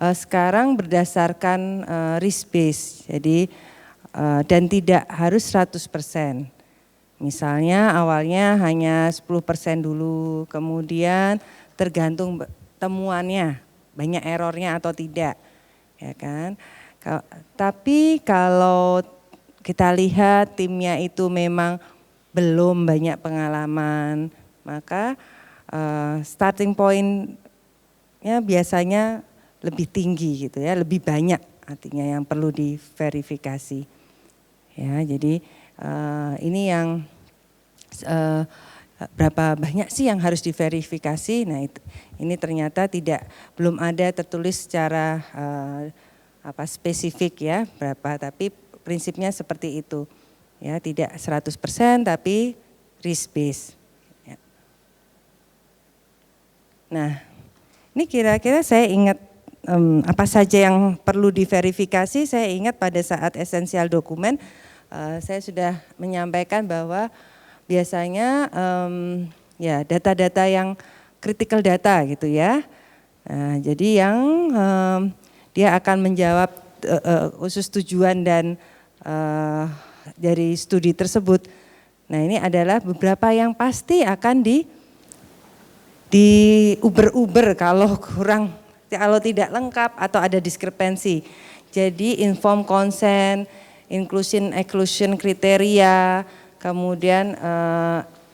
sekarang berdasarkan risk base, jadi dan tidak harus 100%. Misalnya awalnya hanya 10% dulu, kemudian tergantung temuannya, banyak errornya atau tidak, ya kan. Tapi kalau kita lihat timnya itu memang belum banyak pengalaman, maka starting point-nya biasanya lebih tinggi gitu ya, lebih banyak artinya yang perlu diverifikasi. Ya, jadi ini yang berapa banyak sih yang harus diverifikasi. Nah, ini ternyata belum ada tertulis secara spesifik ya berapa, tapi prinsipnya seperti itu. Ya, tidak 100% tapi risk based. Ya. Nah, ini kira-kira saya ingat apa saja yang perlu diverifikasi. Saya ingat pada saat esensial dokumen saya sudah menyampaikan bahwa biasanya ya data-data yang critical data gitu ya. Nah, jadi yang dia akan menjawab khusus tujuan dan dari studi tersebut. Nah, ini adalah beberapa yang pasti akan diuber-uber kalau tidak lengkap atau ada diskrepensi. Jadi informed consent, inclusion exclusion kriteria, kemudian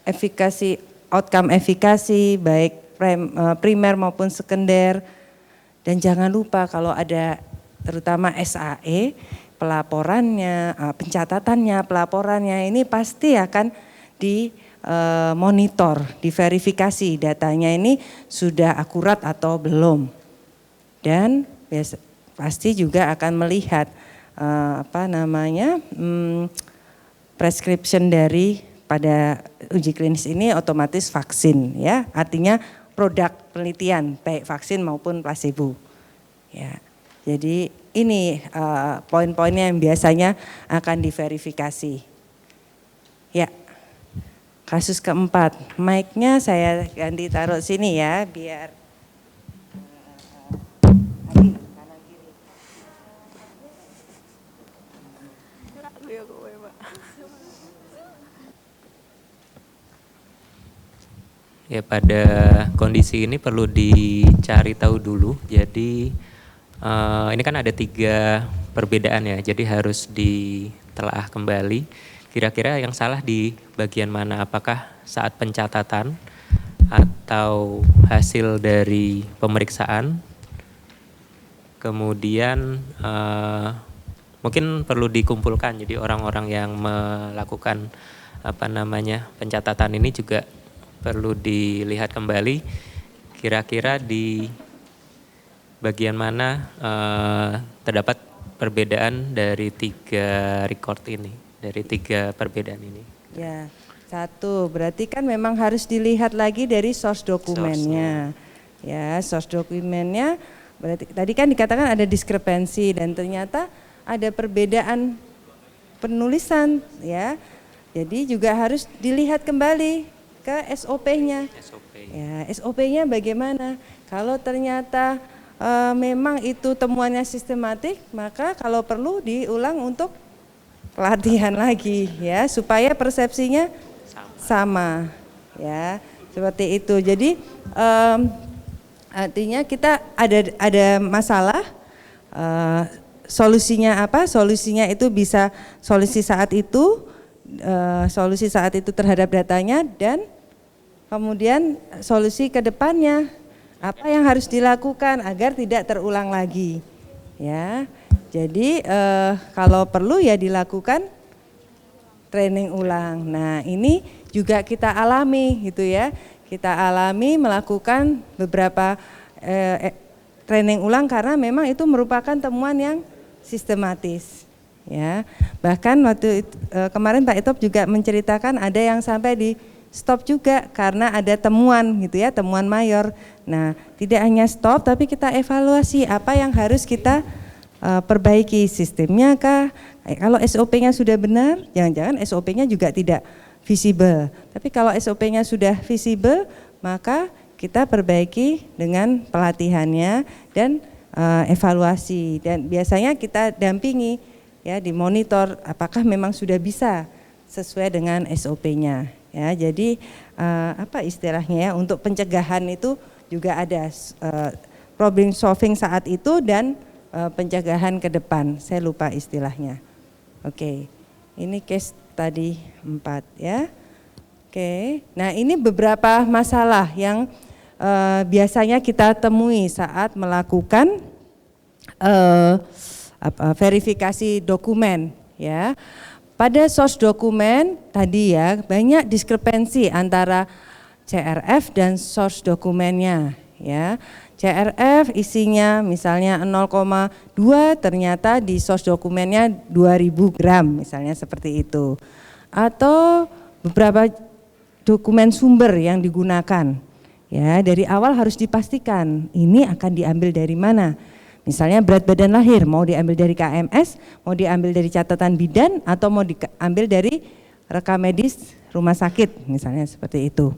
efikasi, outcome efikasi baik primer maupun sekunder. Dan jangan lupa kalau ada terutama SAE, pelaporannya, pencatatannya, pelaporannya ini pasti akan dimonitor, diverifikasi datanya ini sudah akurat atau belum. Dan pasti juga akan melihat prescription dari pada uji klinis ini otomatis vaksin ya, artinya produk penelitian baik vaksin maupun placebo. Ya, jadi ini poin-poinnya yang biasanya akan diverifikasi. Ya, kasus keempat, mic-nya saya ganti taruh sini ya biar ya pada kondisi ini perlu dicari tahu dulu. Jadi ini kan ada 3 perbedaan ya, jadi harus ditelaah kembali. Kira-kira yang salah di bagian mana? Apakah saat pencatatan atau hasil dari pemeriksaan? Kemudian mungkin perlu dikumpulkan. Jadi orang-orang yang melakukan pencatatan ini juga perlu dilihat kembali kira-kira di bagian mana terdapat perbedaan dari 3 record ini, dari 3 perbedaan ini. Ya, 1 berarti kan memang harus dilihat lagi dari source dokumennya. Ya, source dokumennya berarti tadi kan dikatakan ada diskrepensi dan ternyata ada perbedaan penulisan ya. Jadi juga harus dilihat kembali ke SOP-nya. Ya, SOP-nya bagaimana? Kalau ternyata memang itu temuannya sistematik, maka kalau perlu diulang untuk pelatihan lagi ya, supaya persepsinya sama. Ya, seperti itu. Jadi artinya kita ada masalah, solusinya apa? Solusinya itu bisa solusi saat itu terhadap datanya dan kemudian solusi ke depannya, apa yang harus dilakukan agar tidak terulang lagi. Ya, jadi kalau perlu ya dilakukan training ulang. Nah, ini juga kita alami gitu ya. Kita alami melakukan beberapa training ulang karena memang itu merupakan temuan yang sistematis. Ya, bahkan waktu kemarin Pak Etop juga menceritakan ada yang sampai di stop juga karena ada temuan gitu ya, temuan mayor. Nah, tidak hanya stop tapi kita evaluasi apa yang harus kita perbaiki sistemnya kah? Kalau SOP-nya sudah benar, jangan-jangan SOP-nya juga tidak visible. Tapi kalau SOP-nya sudah visible, maka kita perbaiki dengan pelatihannya dan evaluasi, dan biasanya kita dampingi ya, dimonitor apakah memang sudah bisa sesuai dengan SOP-nya ya. Jadi apa istilahnya ya, untuk pencegahan itu juga ada problem solving saat itu dan pencegahan ke depan. Saya lupa istilahnya. Oke. Ini case tadi 4 ya. Oke. Nah, ini beberapa masalah yang biasanya kita temui saat melakukan verifikasi dokumen ya. Pada source dokumen tadi ya, banyak diskrepensi antara CRF dan source dokumennya ya. CRF isinya misalnya 0,2, ternyata di source dokumennya 2000 gram misalnya seperti itu. Atau beberapa dokumen sumber yang digunakan. Ya, dari awal harus dipastikan ini akan diambil dari mana. Misalnya berat badan lahir mau diambil dari KMS, mau diambil dari catatan bidan, atau mau diambil dari rekam medis rumah sakit, misalnya seperti itu.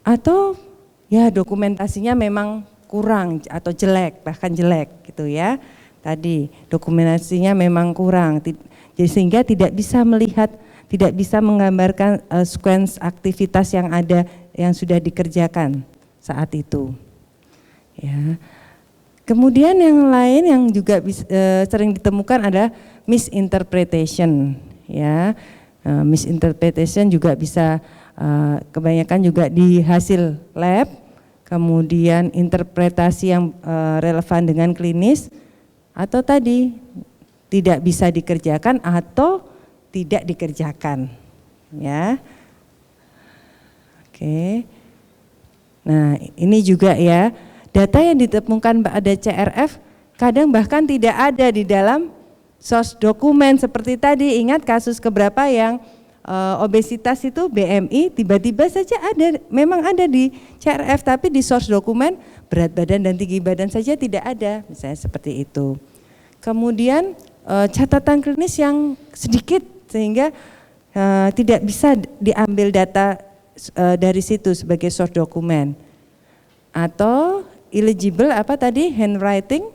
Atau ya dokumentasinya memang kurang atau jelek, bahkan jelek gitu ya. Tadi dokumentasinya memang kurang, jadi sehingga tidak bisa melihat, tidak bisa menggambarkan sequence aktivitas yang ada, yang sudah dikerjakan saat itu. Ya. Kemudian yang lain yang juga sering ditemukan adalah misinterpretation. Ya, misinterpretation juga bisa kebanyakan juga di hasil lab. Kemudian interpretasi yang relevan dengan klinis, atau tadi tidak bisa dikerjakan atau tidak dikerjakan. Ya. Oke. Nah, ini juga ya, data yang ditemukan pada CRF kadang bahkan tidak ada di dalam source dokumen seperti tadi. Ingat kasus keberapa yang obesitas itu BMI tiba-tiba saja ada, memang ada di CRF, tapi di source dokumen berat badan dan tinggi badan saja tidak ada, misalnya seperti itu. Kemudian catatan klinis yang sedikit sehingga tidak bisa diambil data dari situ sebagai source dokumen. Atau illegible apa tadi, handwriting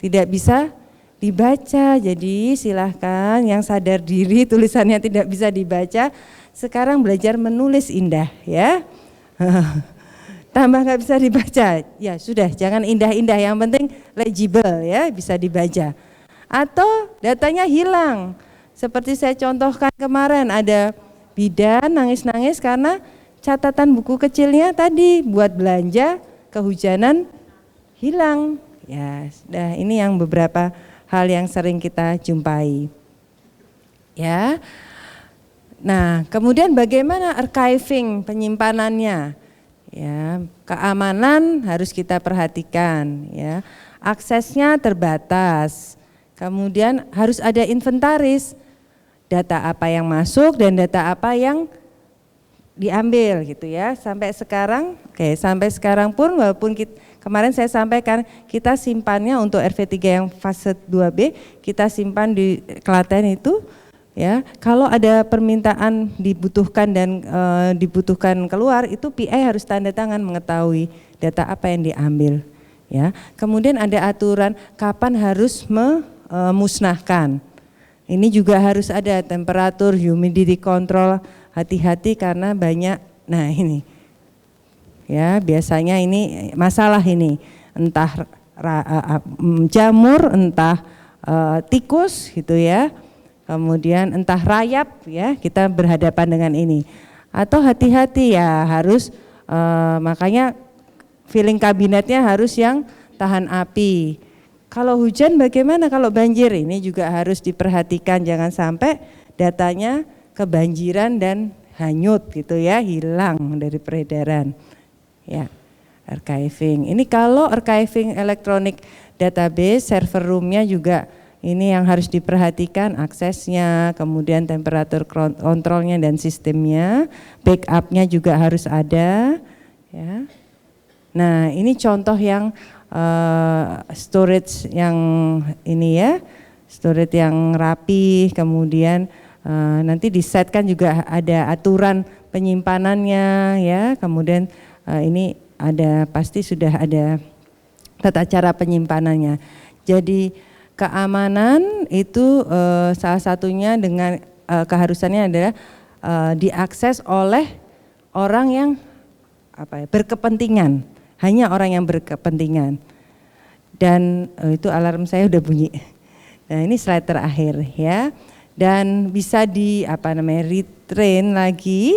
tidak bisa dibaca. Jadi silahkan yang sadar diri tulisannya tidak bisa dibaca, sekarang belajar menulis indah ya. Tambah nggak bisa dibaca, ya sudah jangan indah-indah, yang penting legible ya, bisa dibaca. Atau datanya hilang, seperti saya contohkan kemarin, ada bidan nangis-nangis karena catatan buku kecilnya tadi buat belanja kehujanan hilang. Ya, sudah, ini yang beberapa hal yang sering kita jumpai. Ya. Nah, kemudian bagaimana archiving, penyimpanannya? Ya, keamanan harus kita perhatikan ya. Aksesnya terbatas. Kemudian harus ada inventaris. Data apa yang masuk dan data apa yang diambil gitu ya. Sampai sekarang, sampai sekarang pun walaupun kemarin saya sampaikan kita simpannya untuk RV3 yang fase 2B, kita simpan di Klaten itu ya. Kalau ada permintaan dibutuhkan dan dibutuhkan keluar, itu PI harus tanda tangan mengetahui data apa yang diambil ya. Kemudian ada aturan kapan harus memusnahkan. Ini juga harus ada temperatur, humidity control. Hati-hati karena banyak, nah ini ya biasanya ini masalah ini, entah jamur, entah tikus gitu ya, kemudian entah rayap ya, kita berhadapan dengan ini. Atau hati-hati ya, harus makanya filling kabinetnya harus yang tahan api. Kalau hujan bagaimana, kalau banjir, ini juga harus diperhatikan, jangan sampai datanya kebanjiran dan hanyut gitu ya, hilang dari peredaran. Ya, archiving. Ini kalau archiving electronic database, server roomnya juga ini yang harus diperhatikan, aksesnya, kemudian temperatur kontrolnya dan sistemnya, backupnya juga harus ada. Ya. Nah, ini contoh yang storage yang ini ya, storage yang rapi, kemudian Nanti di set kan juga ada aturan penyimpanannya ya, kemudian ini ada pasti sudah ada tata cara penyimpanannya. Jadi keamanan itu salah satunya dengan keharusannya adalah diakses oleh orang yang berkepentingan, hanya orang yang berkepentingan. Dan itu alarm saya udah bunyi. Nah ini slide terakhir ya. Dan bisa retrain lagi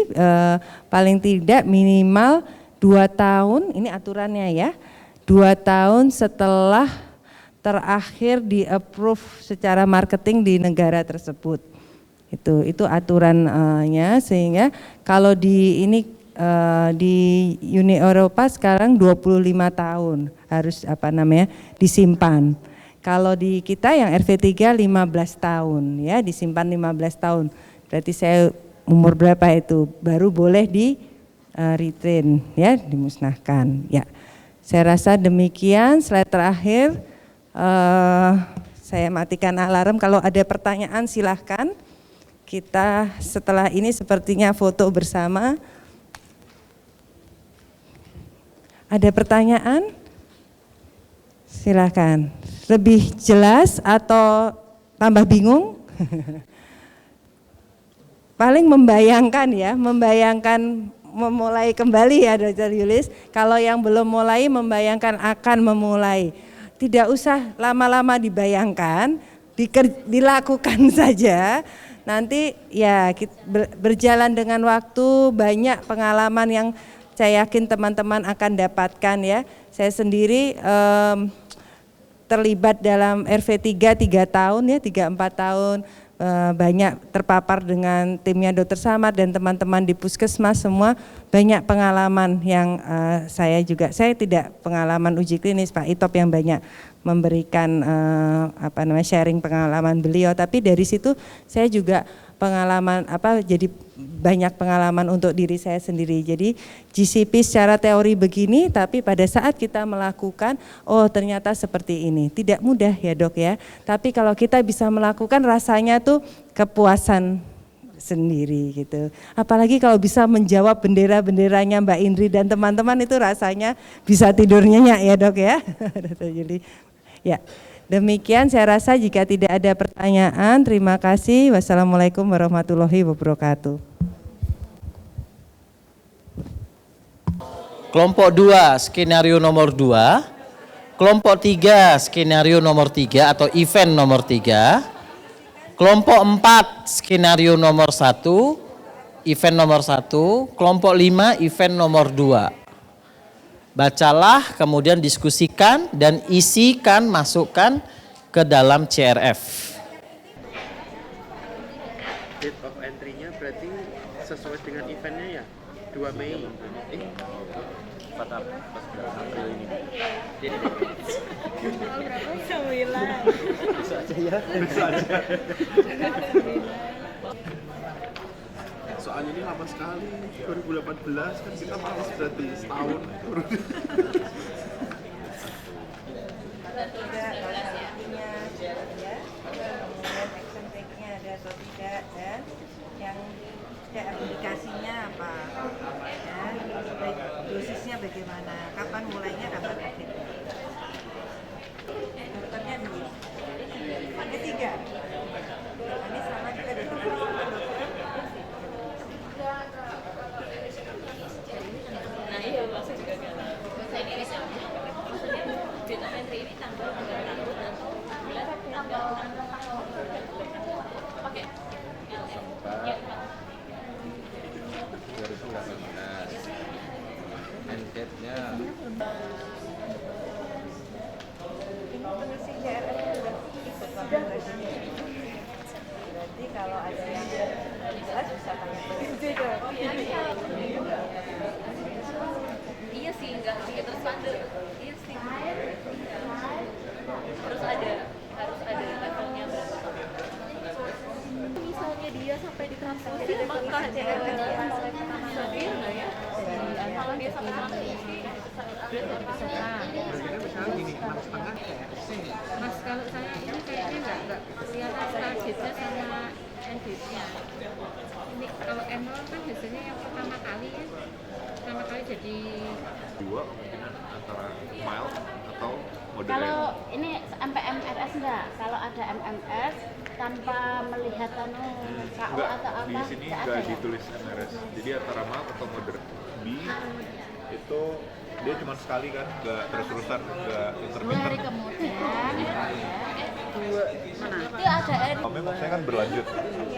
paling tidak minimal 2 tahun, ini aturannya ya, 2 tahun setelah terakhir di approve secara marketing di negara tersebut. Itu aturannya, sehingga kalau di Uni Eropa sekarang 25 tahun harus disimpan. Kalau di kita yang RV3 15 tahun ya, disimpan 15 tahun. Berarti saya umur berapa itu baru boleh di retrain ya, dimusnahkan ya. Saya rasa demikian. Slide terakhir, saya matikan alarm. Kalau ada pertanyaan silahkan. Kita setelah ini sepertinya foto bersama. Ada pertanyaan? Silahkan. Lebih jelas atau tambah bingung? Paling membayangkan memulai kembali ya Dr. Yulis. Kalau yang belum mulai membayangkan akan memulai. Tidak usah lama-lama dibayangkan, dilakukan saja. Nanti ya berjalan dengan waktu, banyak pengalaman yang saya yakin teman-teman akan dapatkan ya. Saya sendiri terlibat dalam RV3 3 tahun ya, 3-4 tahun, banyak terpapar dengan timnya Dr. Samad dan teman-teman di Puskesmas, semua banyak pengalaman yang saya tidak pengalaman uji klinis, Pak Itop yang banyak memberikan sharing pengalaman beliau, tapi dari situ saya juga pengalaman jadi banyak pengalaman untuk diri saya sendiri. Jadi GCP secara teori begini, tapi pada saat kita melakukan, oh ternyata seperti ini. Tidak mudah ya Dok ya, tapi kalau kita bisa melakukan rasanya tuh kepuasan sendiri gitu. Apalagi kalau bisa menjawab bendera-benderanya Mbak Indri dan teman-teman, itu rasanya bisa tidur nyenyak ya Dok ya. Jadi ya. Demikian saya rasa, jika tidak ada pertanyaan, terima kasih. Wassalamualaikum warahmatullahi wabarakatuh. Kelompok 2 skenario nomor 2, kelompok 3 skenario nomor 3 atau event nomor 3, kelompok 4 skenario nomor 1, event nomor 1, kelompok 5 event nomor 2. Bacalah, kemudian diskusikan dan isikan, masukkan ke dalam CRF. Date of entry-nya berarti sesuai dengan eventnya ya, 2 Mei. Pas April ini. Bisa aja ya. Bisa aja. Soalnya ini lama sekali, 2018 kan kita males berarti setahun. Action take-nya ada atau tidak, dan yang aplikasinya apa, ya, dosisnya bagaimana, kapan mulainya, kapan akhirnya. Dokternya 2, ketiga. Ini sama juga dengan dokter. Nah iya, maksud juga kan. Saya ini bisa data entry ini tanggal tahun atau bulan pakai LM. 2018. End date-nya Pengisi CRF sudah ikut konfirmasinya. Berarti kalau ada yang jelas bisa tanya ke Iya sih, enggak terstandar. Iya sih. Harus ada levelnya berapa. Misalnya dia sampai di transfusi, maka dia enggak ya? Kalau dia sampai transfusi, Misalnya gini, 6,5 Mas, kalau saya ini kayaknya nggak kelihatan targetnya sama NDC-nya. Kalau ML kan biasanya yang pertama kali ya, pertama kali jadi dua kemungkinan antara mild atau moderate. Kalau ini sampai MRS enggak? Kalau ada MMS tanpa melihat KO Enggak, atau apa? di sini Enggak nggak ada ya? ditulis MRS. Jadi antara mild atau moderate. B itu dia cuma sekali kan, nggak terus-terusan, nggak 2 intermittent. hari kemudian itu ada Demamnya maksudnya kan berlanjut,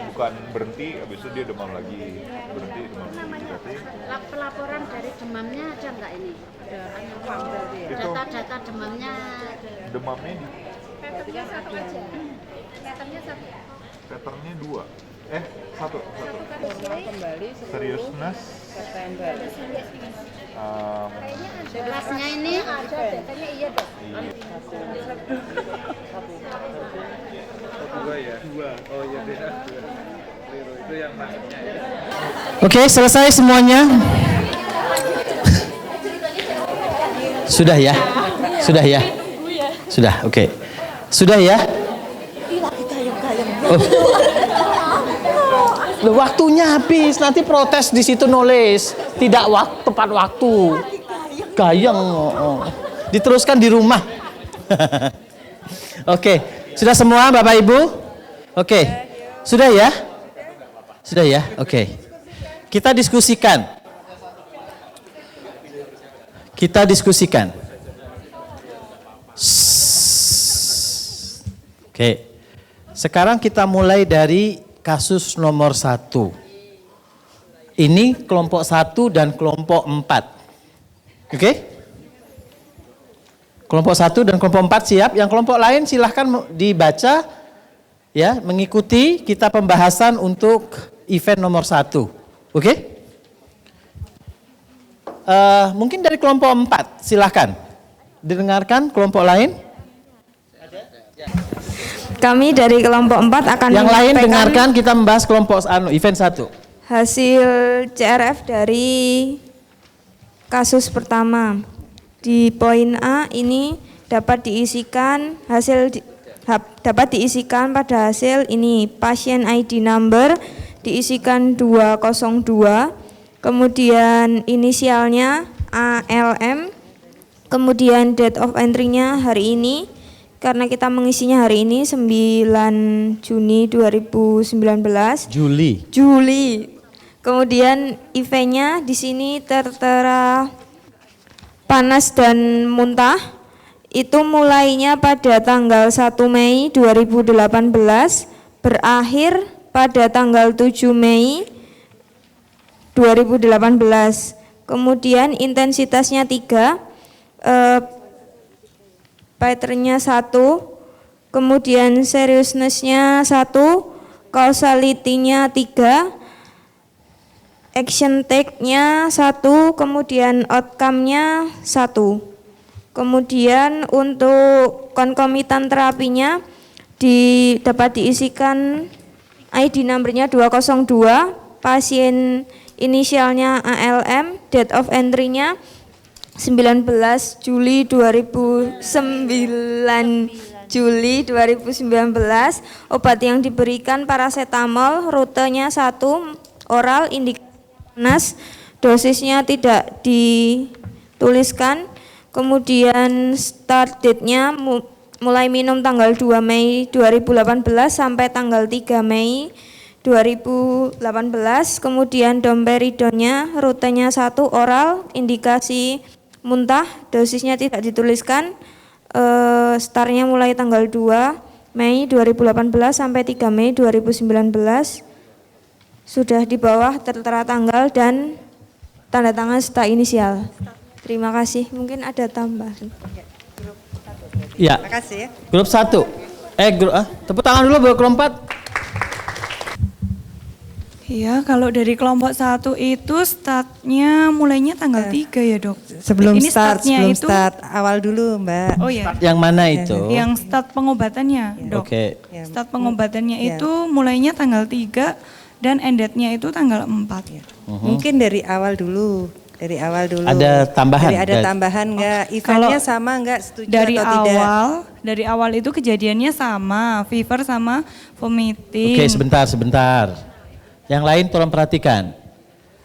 bukan berhenti, habis itu dia demam lagi, berhenti demam lagi. Berarti pelaporan dari demamnya ada nggak ini? itu Data-data demamnya demamnya di patternnya satu aja. Patternnya satu. patternnya dua, satu. Kembali Seriousness, kelasnya ini ada datanya iya dok. Dua ya? Dua. Oh iya beda. Itu yang masuknya ya. Oke, selesai semuanya. Sudah ya? Sudah ya? Sudah, oke. Sudah ya? Oh. Loh, waktunya habis, nanti protes di situ nulis. Tidak tepat waktu. Gayeng. Diteruskan di rumah. Oke, sudah semua Bapak Ibu? Oke, sudah ya? Sudah ya? Oke. Kita diskusikan. Kita diskusikan. Oke. Sekarang kita mulai dari kasus nomor 1. Ini kelompok 1 dan kelompok 4. Oke? Kelompok 1 dan kelompok 4 siap. Yang kelompok lain silahkan dibaca ya, mengikuti kita pembahasan untuk event nomor 1. Oke? Mungkin dari kelompok 4 silahkan. Didengarkan kelompok lain. Kami dari kelompok 4 akan yang lain dengarkan, kita membahas kelompok event 1. Hasil CRF dari kasus pertama. Di poin A ini dapat diisikan pada hasil ini pasien ID number diisikan 202, kemudian inisialnya ALM, kemudian date of entry-nya hari ini. Karena kita mengisinya hari ini 9 Juni 2019. Juli. Kemudian IV-nya di sini tertera panas dan muntah. Itu mulainya pada tanggal 1 Mei 2018, berakhir pada tanggal 7 Mei 2018. Kemudian intensitasnya 3, patternnya 1, kemudian seriousness-nya 1, causality-nya 3, action take-nya 1, kemudian outcome-nya 1. Kemudian untuk concomitant terapinya dapat diisikan ID number-nya 202, pasien inisialnya ALM, date of entry-nya 19 Juli 2019, obat yang diberikan paracetamol, rutenya 1, oral, indikasi panas, dosisnya tidak dituliskan, kemudian start date-nya mulai minum tanggal 2 Mei 2018 sampai tanggal 3 Mei 2018, kemudian domperidonnya, rutenya 1, oral, indikasi muntah, dosisnya tidak dituliskan, startnya mulai tanggal 2 Mei 2018 sampai 3 Mei 2019. Sudah di bawah tertera tanggal dan tanda tangan serta inisial. Terima kasih. Mungkin ada tambahan. Ya. Terima kasih ya. Grup 1. Tepuk tangan dulu buat kelompok 4. Iya, kalau dari kelompok 1 itu startnya mulainya tanggal 3 ya dok? Sebelum Ini start, awal dulu Mbak. Oh ya. Yang mana itu? Yang start pengobatannya dok. Oke. Start pengobatannya itu mulainya tanggal 3 dan end date-nya itu tanggal 4. Mungkin dari awal dulu. Ada tambahan? Ada tambahan nggak? Eventnya sama nggak? Setuju dari atau tidak? Dari awal itu kejadiannya sama, fever sama vomiting. Oke, sebentar. Yang lain tolong perhatikan.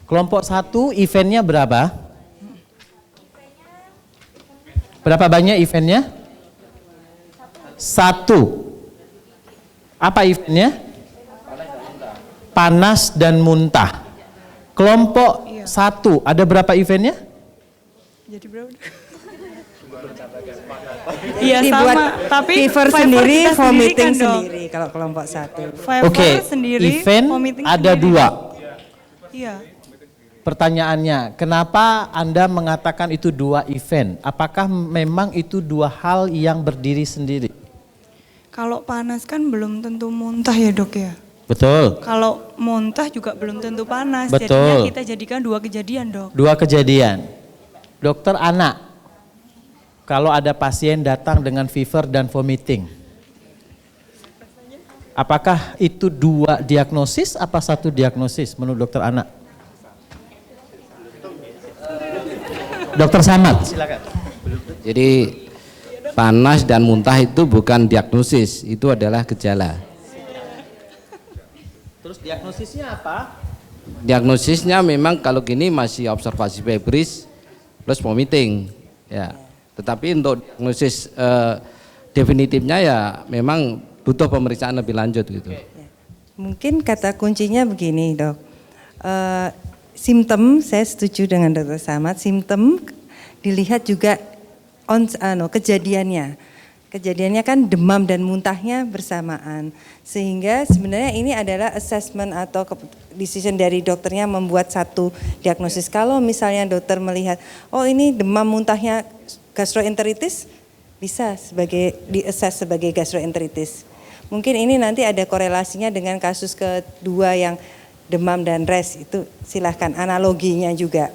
Kelompok 1 eventnya berapa? Berapa banyak eventnya? 1. Apa eventnya? Panas dan muntah. Kelompok 1 ada berapa eventnya? Jadi berapa? Iya Dibuat sama, tapi fever Fiverr sendiri, kita vomiting sendiri kan, Dok. sendiri kalau kelompok 1. Fiverr Oke, sendiri, event vomiting ada sendiri. 2. Iya. Pertanyaannya, kenapa Anda mengatakan itu 2 event? Apakah memang itu 2 hal yang berdiri sendiri? Kalau panas kan belum tentu muntah ya dok ya. Betul. Kalau muntah juga belum tentu panas. Betul. Jadinya kita jadikan 2 kejadian dok. 2 kejadian. Dokter anak, kalau ada pasien datang dengan fever dan vomiting, apakah itu 2 diagnosis apa 1 diagnosis menurut dokter anak? Dokter Samad, silakan. Jadi panas dan muntah itu bukan diagnosis, itu adalah gejala. Terus diagnosisnya apa? Diagnosisnya memang kalau gini masih observasi febris plus vomiting, ya. Tetapi untuk diagnosis definitifnya ya memang butuh pemeriksaan lebih lanjut gitu. Mungkin kata kuncinya begini dok, simptom saya setuju dengan dokter Samad, simptom dilihat juga kejadiannya. Kejadiannya kan demam dan muntahnya bersamaan. Sehingga sebenarnya ini adalah assessment atau decision dari dokternya membuat satu diagnosis. Kalau misalnya dokter melihat, oh ini demam muntahnya gastroenteritis, bisa sebagai di-assess sebagai gastroenteritis. Mungkin ini nanti ada korelasinya dengan kasus kedua yang demam dan res, itu silahkan analoginya juga.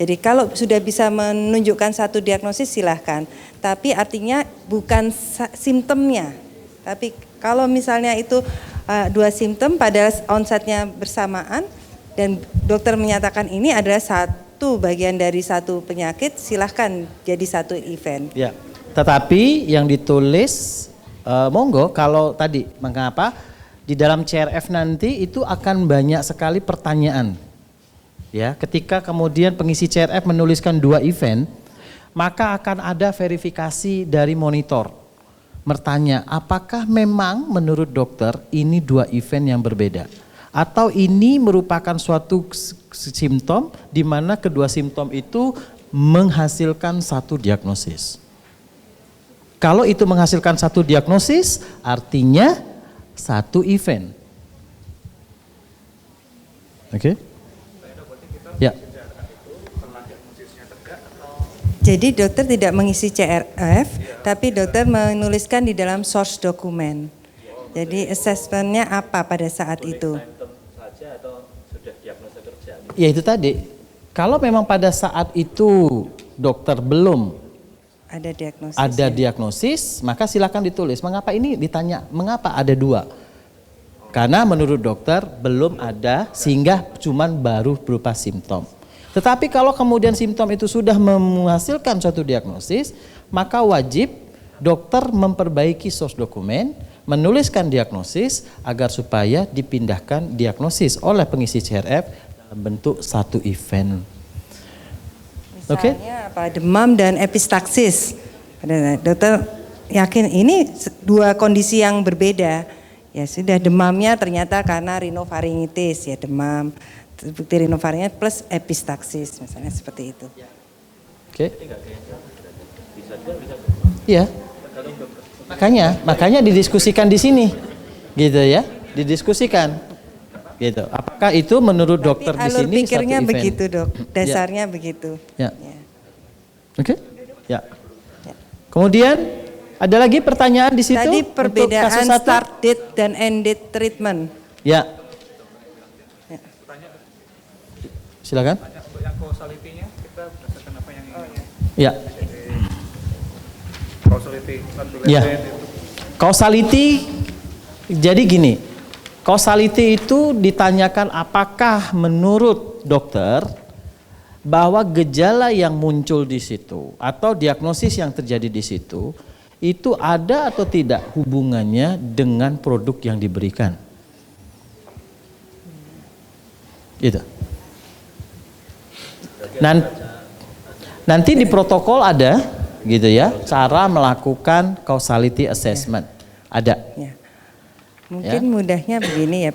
Jadi kalau sudah bisa menunjukkan satu diagnosis silahkan, tapi artinya bukan simptomnya. Tapi kalau misalnya itu 2 simptom pada onsetnya bersamaan dan dokter menyatakan ini adalah satu bagian dari satu penyakit, silahkan jadi satu event. Ya, tetapi yang ditulis monggo kalau tadi mengapa di dalam CRF nanti itu akan banyak sekali pertanyaan. Ya, ketika kemudian pengisi CRF menuliskan 2 event, maka akan ada verifikasi dari monitor. Bertanya, apakah memang menurut dokter ini 2 event yang berbeda? Atau ini merupakan suatu simptom di mana kedua simptom itu menghasilkan satu diagnosis. Kalau itu menghasilkan satu diagnosis, artinya satu event. Oke? Ya. Jadi dokter tidak mengisi CRF, tapi dokter menuliskan di dalam source dokumen. Jadi assessmentnya apa pada saat itu? Ya itu tadi, kalau memang pada saat itu dokter belum ada diagnosis, maka silakan ditulis. Mengapa ini ditanya, mengapa ada 2? Karena menurut dokter belum ada sehingga cuman baru berupa simptom. Tetapi kalau kemudian simptom itu sudah menghasilkan suatu diagnosis, maka wajib dokter memperbaiki source dokumen, menuliskan diagnosis agar supaya dipindahkan diagnosis oleh pengisi CRF dalam bentuk satu event. Oke? Apa demam dan epistaksis. Dokter yakin ini 2 kondisi yang berbeda. Ya sudah, demamnya ternyata karena rinofaringitis, ya demam, bukti rinofaringitis plus epistaksis misalnya seperti itu. Oke. Iya. Makanya didiskusikan di sini. Gitu ya, didiskusikan. Gitu. Apakah itu menurut dokter di sini alur pikirnya satu event? begitu, Dok. Dasarnya begitu. Ya. Oke? Ya. Kemudian ada lagi pertanyaan di situ? Tadi perbedaan untuk kasus start date dan end date treatment. Ya. Silakan. Yang causality-nya kita berdasarkan apa yang ini? Ya. Causality. Ya. Causality, jadi gini, causality itu ditanyakan apakah menurut dokter bahwa gejala yang muncul di situ atau diagnosis yang terjadi di situ itu ada atau tidak hubungannya dengan produk yang diberikan. Gitu. Nanti di protokol ada gitu ya, cara melakukan causality assessment. Ada. Ya. Mungkin mudahnya begini ya,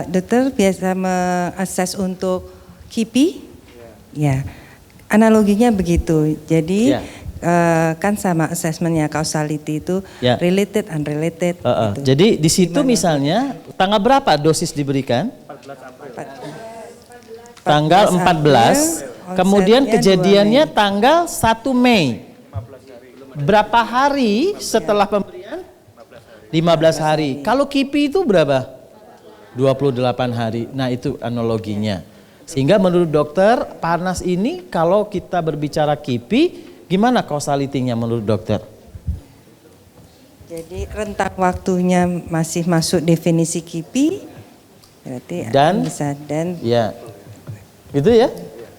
dokter biasa mengakses untuk KIPI, ya analoginya begitu. Jadi kan sama assessmentnya causality itu related, unrelated. Gitu. Jadi di situ misalnya tanggal berapa dosis diberikan? Tanggal 14. Kemudian kejadiannya tanggal 1 Mei. Berapa hari setelah pemberian? 15 hari. Kalau KIPI itu berapa? 28 hari. Nah itu analoginya. Sehingga menurut dokter panas ini kalau kita berbicara KIPI, gimana causality-nya menurut dokter? Jadi rentang waktunya masih masuk definisi KIPI, berarti bisa ya. Gitu ya?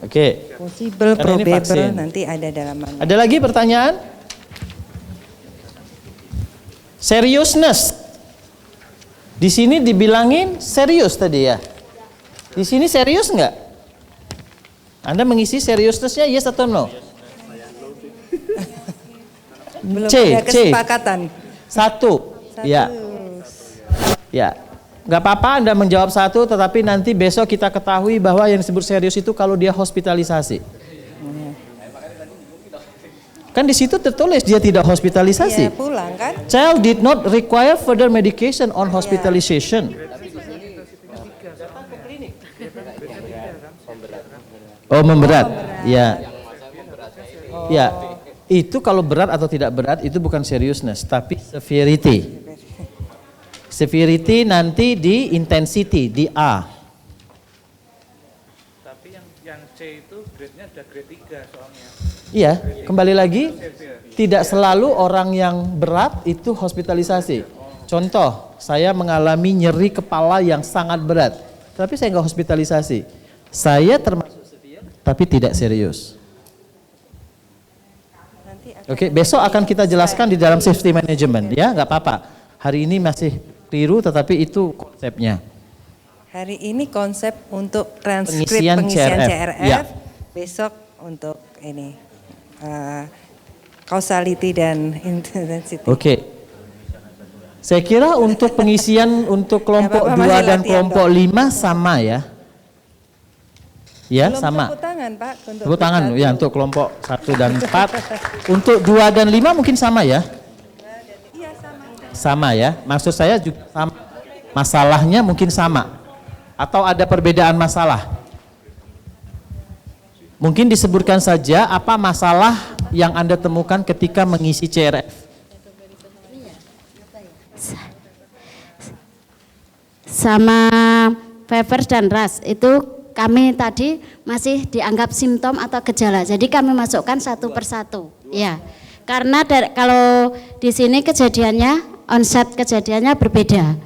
Oke. Possible, probable nanti ada dalam mana. Ada lagi pertanyaan? Seriousness. Di sini dibilangin serius tadi ya. Di sini serius nggak? Anda mengisi seriousness-nya yes atau no? Belum ada kesepakatan. Satu. Ya. Ya. Nggak apa-apa Anda menjawab satu, tetapi nanti besok kita ketahui bahwa yang disebut serius itu kalau dia hospitalisasi. Kan di situ tertulis dia tidak hospitalisasi. Iya, pulang kan? Child did not require further medication on hospitalization. Oh, memberat. Ya. Ya. Itu kalau berat atau tidak berat itu bukan seriousness, tapi severity. Severity nanti di intensity, di A. Tapi yang C itu grade-nya sudah grade 3 soalnya. Iya, kembali lagi, tidak selalu orang yang berat itu hospitalisasi. Contoh, saya mengalami nyeri kepala yang sangat berat, tapi saya nggak hospitalisasi. Saya termasuk severe, tapi tidak serius. Oke, besok akan kita jelaskan di dalam safety management, ya, nggak apa-apa. Hari ini masih keliru, tetapi itu konsepnya. Hari ini konsep untuk transkrip Pengisian CRF, ya. Besok untuk ini causality dan intensity. Oke. Saya kira untuk pengisian untuk kelompok 2 dan kelompok 5 sama ya. Ya, belum sama. tepuk tangan, Pak. Tepuk tangan ya untuk kelompok 1 dan 4. Untuk 2 dan 5 mungkin sama ya? Sama ya. Maksud saya juga sama. Masalahnya mungkin sama. Atau ada perbedaan masalah? Mungkin disebutkan saja apa masalah yang Anda temukan ketika mengisi CRF. Sama fever dan ras itu kami tadi masih dianggap simptom atau gejala. Jadi kami masukkan satu persatu. Ya. Karena kalau di sini kejadiannya onset kejadiannya berbeda.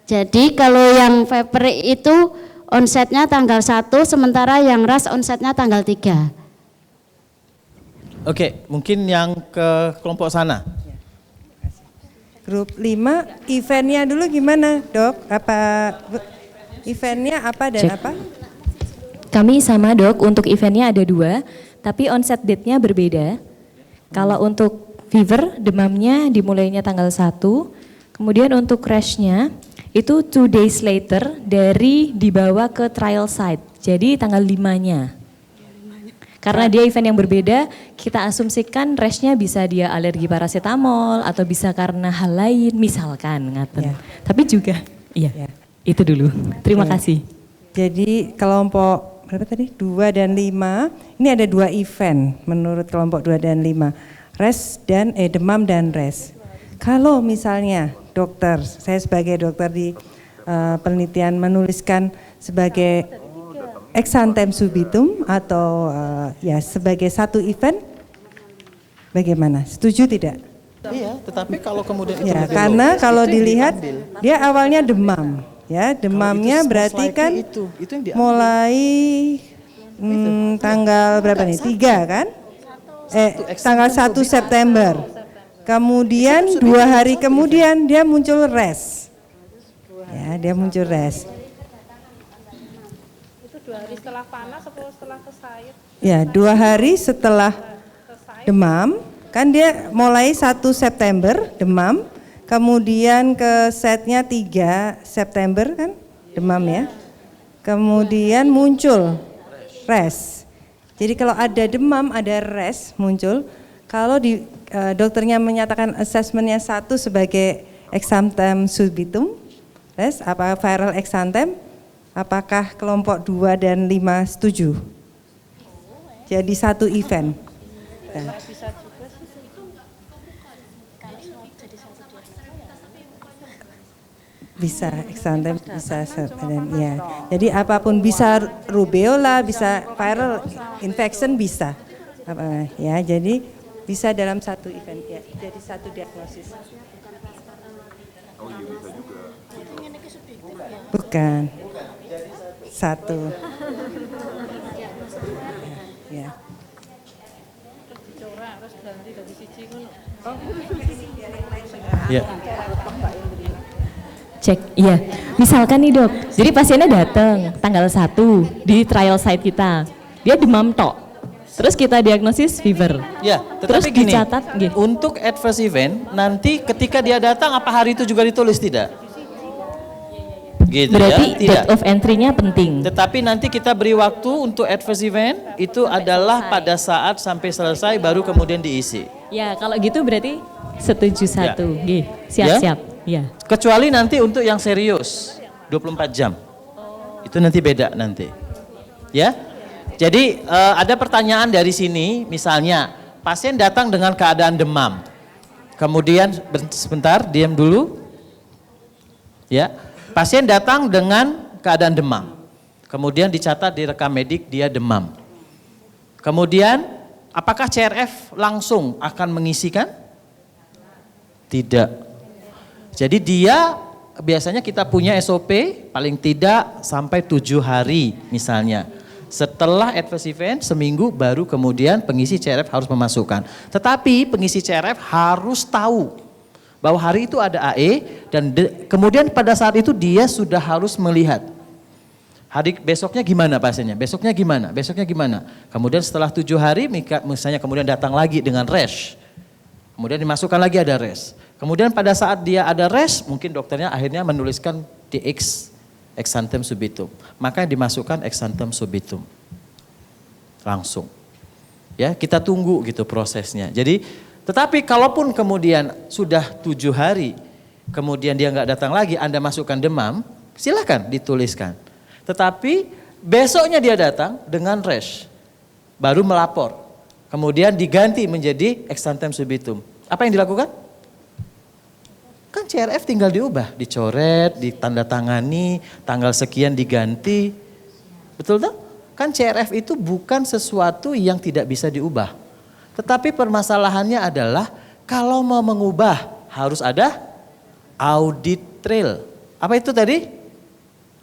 Jadi kalau yang fever itu onsetnya tanggal 1, sementara yang ras onsetnya tanggal 3. Oke, mungkin yang ke kelompok sana. Grup 5, eventnya dulu gimana, Dok? Apa eventnya apa dan apa? Kami sama, Dok, untuk eventnya ada 2, tapi onset date-nya berbeda. Kalau untuk fever, demamnya dimulainya tanggal 1, kemudian untuk crash-nya itu 2 days later dari dibawa ke trial site, jadi tanggal 5-nya. Karena dia event yang berbeda, kita asumsikan rashnya bisa dia alergi paracetamol atau bisa karena hal lain, misalkan ngaten. Tapi juga, itu dulu. Terima kasih. Jadi kelompok berapa tadi? 2 dan 5, ini ada 2 event menurut kelompok 2 dan 5. Res dan demam dan res. Kalau misalnya dokter, saya sebagai dokter di penelitian menuliskan sebagai exantem subitum atau ya sebagai satu event, bagaimana? Setuju tidak? Iya, tetapi kalau kemudian ya, karena kalau dilihat dia awalnya demam, ya demamnya berarti kan mulai tanggal berapa nih? 3 kan? Tanggal 1 September. Kemudian 2 hari kemudian dia muncul res. Ya, dia muncul res. hari setelah panas atau setelah kesaid? Ya, 2 hari setelah demam, kan dia mulai 1 September demam, kemudian ke setnya 3 September kan demam ya. Kemudian muncul rash. Jadi kalau ada demam, ada rash muncul. Kalau dokternya menyatakan asesmennya 1 sebagai exanthem subitum, rash, apa viral exanthem, apakah kelompok 2 dan 5 setuju? Jadi 1 event. Nah. Bisa exanthem, bisa ya. Jadi apapun, bisa rubeola, bisa viral infection, bisa. Ya, jadi bisa dalam 1 event ya. Jadi 1 diagnosis. Oh iya, bisa juga. Bukan. 1. Ya. Ya. Cek, iya. Misalkan nih dok, jadi pasiennya datang tanggal 1 di trial site kita. Dia demam tok. Terus kita diagnosis fever. Ya, terus tetapi gini, dicatat, untuk adverse event, nanti ketika dia datang apa hari itu juga ditulis tidak? Gitu berarti ya, tidak. date of entry-nya penting. Tetapi nanti kita beri waktu untuk adverse event, itu adalah pada saat sampai selesai baru kemudian diisi. Ya, kalau gitu berarti setuju 1. Ya. Siap-siap. Ya. Kecuali nanti untuk yang serius, 24 jam. Itu nanti beda nanti. Ya. Jadi ada pertanyaan dari sini, misalnya pasien datang dengan keadaan demam. Kemudian sebentar, diam dulu. Ya. Pasien datang dengan keadaan demam. Kemudian dicatat di rekam medik dia demam. Kemudian apakah CRF langsung akan mengisikan? Tidak. Jadi dia biasanya kita punya SOP paling tidak sampai 7 hari misalnya. Setelah adverse event seminggu baru kemudian pengisi CRF harus memasukkan. Tetapi pengisi CRF harus tahu bahwa hari itu ada AE dan kemudian pada saat itu dia sudah harus melihat. Hari besoknya gimana pasiennya? Besoknya gimana? Besoknya gimana? Kemudian setelah 7 hari misalnya kemudian datang lagi dengan rash. Kemudian dimasukkan lagi ada rash. Kemudian pada saat dia ada rash mungkin dokternya akhirnya menuliskan TX exanthem subitum. Maka dimasukkan exanthem subitum. Langsung. Ya, kita tunggu gitu prosesnya. Jadi, tetapi kalaupun kemudian sudah 7 hari, kemudian dia nggak datang lagi, Anda masukkan demam, silakan dituliskan. Tetapi besoknya dia datang dengan rash, baru melapor. Kemudian diganti menjadi exanthem subitum. Apa yang dilakukan? Kan CRF tinggal diubah, dicoret, ditandatangani, tanggal sekian diganti. Betul tak? Kan CRF itu bukan sesuatu yang tidak bisa diubah. Tetapi permasalahannya adalah kalau mau mengubah harus ada audit trail. Apa itu tadi?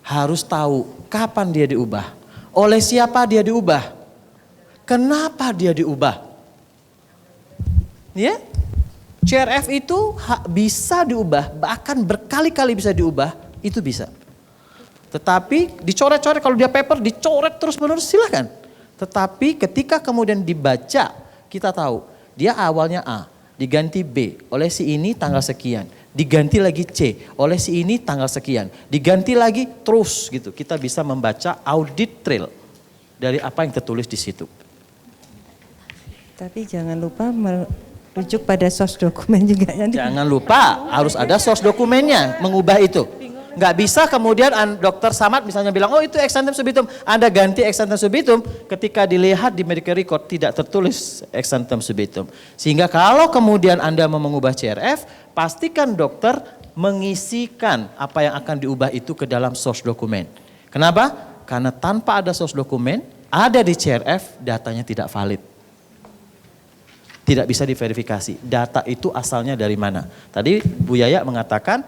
Harus tahu kapan dia diubah. Oleh siapa dia diubah? Kenapa dia diubah? Ya? CRF itu bisa diubah, bahkan berkali-kali bisa diubah, itu bisa. Tetapi dicoret-coret, kalau dia paper dicoret terus-menerus silahkan. Tetapi ketika kemudian dibaca, kita tahu dia awalnya A, diganti B, oleh si ini tanggal sekian. Diganti lagi C, oleh si ini tanggal sekian. Diganti lagi terus gitu, kita bisa membaca audit trail dari apa yang tertulis di situ. Tapi jangan lupa rujuk pada source dokumen juga. Jangan lupa harus ada source dokumennya mengubah itu. Nggak bisa kemudian dokter Samad misalnya bilang, oh itu exanthem subitum, Anda ganti exanthem subitum, ketika dilihat di medical record tidak tertulis exanthem subitum. Sehingga kalau kemudian Anda mau mengubah CRF, pastikan dokter mengisikan apa yang akan diubah itu ke dalam source dokumen. Kenapa? Karena tanpa ada source dokumen, ada di CRF datanya tidak valid. Tidak bisa diverifikasi. Data itu asalnya dari mana? Tadi Bu Yaya mengatakan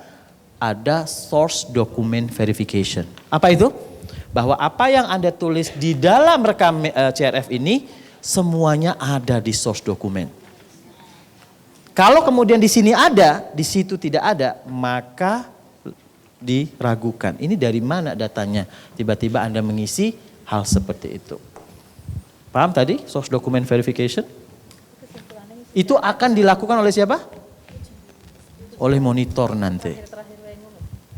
ada source document verification. Apa itu? Bahwa apa yang Anda tulis di dalam rekam CRF ini semuanya ada di source dokumen. Kalau kemudian di sini ada, di situ tidak ada, maka diragukan. Ini dari mana datanya? Tiba-tiba Anda mengisi hal seperti itu. Paham tadi source document verification? Itu akan dilakukan oleh siapa? Oleh monitor nanti.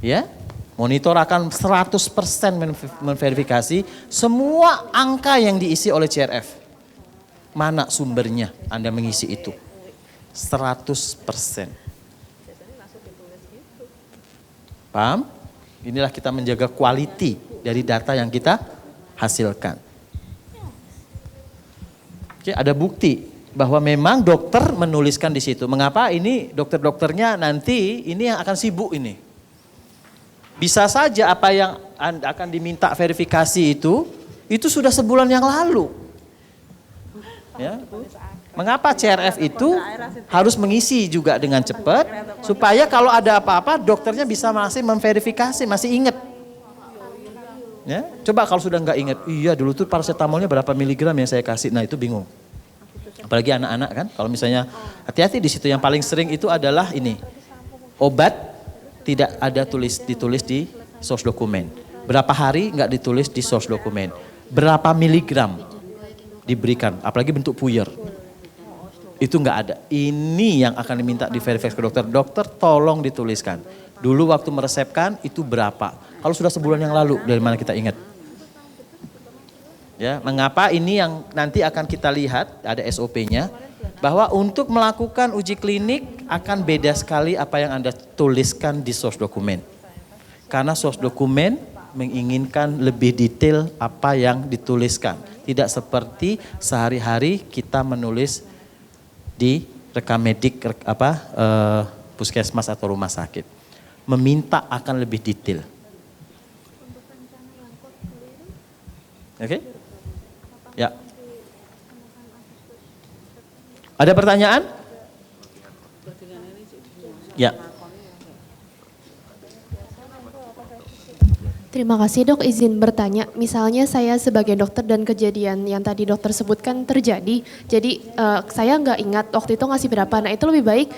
Ya, monitor akan 100% memverifikasi semua angka yang diisi oleh CRF. Mana sumbernya Anda mengisi itu? 100%. Paham? Inilah kita menjaga quality dari data yang kita hasilkan. Oke, ada bukti bahwa memang dokter menuliskan di situ. Mengapa ini dokter-dokternya nanti ini yang akan sibuk ini. Bisa saja apa yang akan diminta verifikasi itu sudah sebulan yang lalu. Ya. Mengapa CRF itu harus mengisi juga dengan cepat supaya kalau ada apa-apa dokternya bisa masih memverifikasi, masih ingat. Ya, coba kalau sudah nggak ingat, iya dulu tuh paracetamolnya berapa miligram yang saya kasih, nah itu bingung. Apalagi anak-anak kan, kalau misalnya hati-hati di situ yang paling sering itu adalah ini, obat tidak ada ditulis di source dokumen. Berapa hari nggak ditulis di source dokumen. Berapa miligram diberikan, apalagi bentuk puyer. Itu nggak ada. Ini yang akan diminta diverifikasi ke dokter. Dokter tolong dituliskan. Dulu waktu meresepkan itu berapa. Kalau sudah sebulan yang lalu, dari mana kita ingat? Ya, mengapa ini yang nanti akan kita lihat, ada SOP-nya, bahwa untuk melakukan uji klinik akan beda sekali apa yang Anda tuliskan di source dokumen. Karena source dokumen menginginkan lebih detail apa yang dituliskan. Tidak seperti sehari-hari kita menulis di rekam medik puskesmas atau rumah sakit. Meminta akan lebih detail. Oke? Ya. Ada pertanyaan? Ya. Terima kasih dok, izin bertanya. Misalnya saya sebagai dokter dan kejadian yang tadi dokter sebutkan terjadi, jadi saya nggak ingat waktu itu ngasih berapa. Nah itu lebih baik,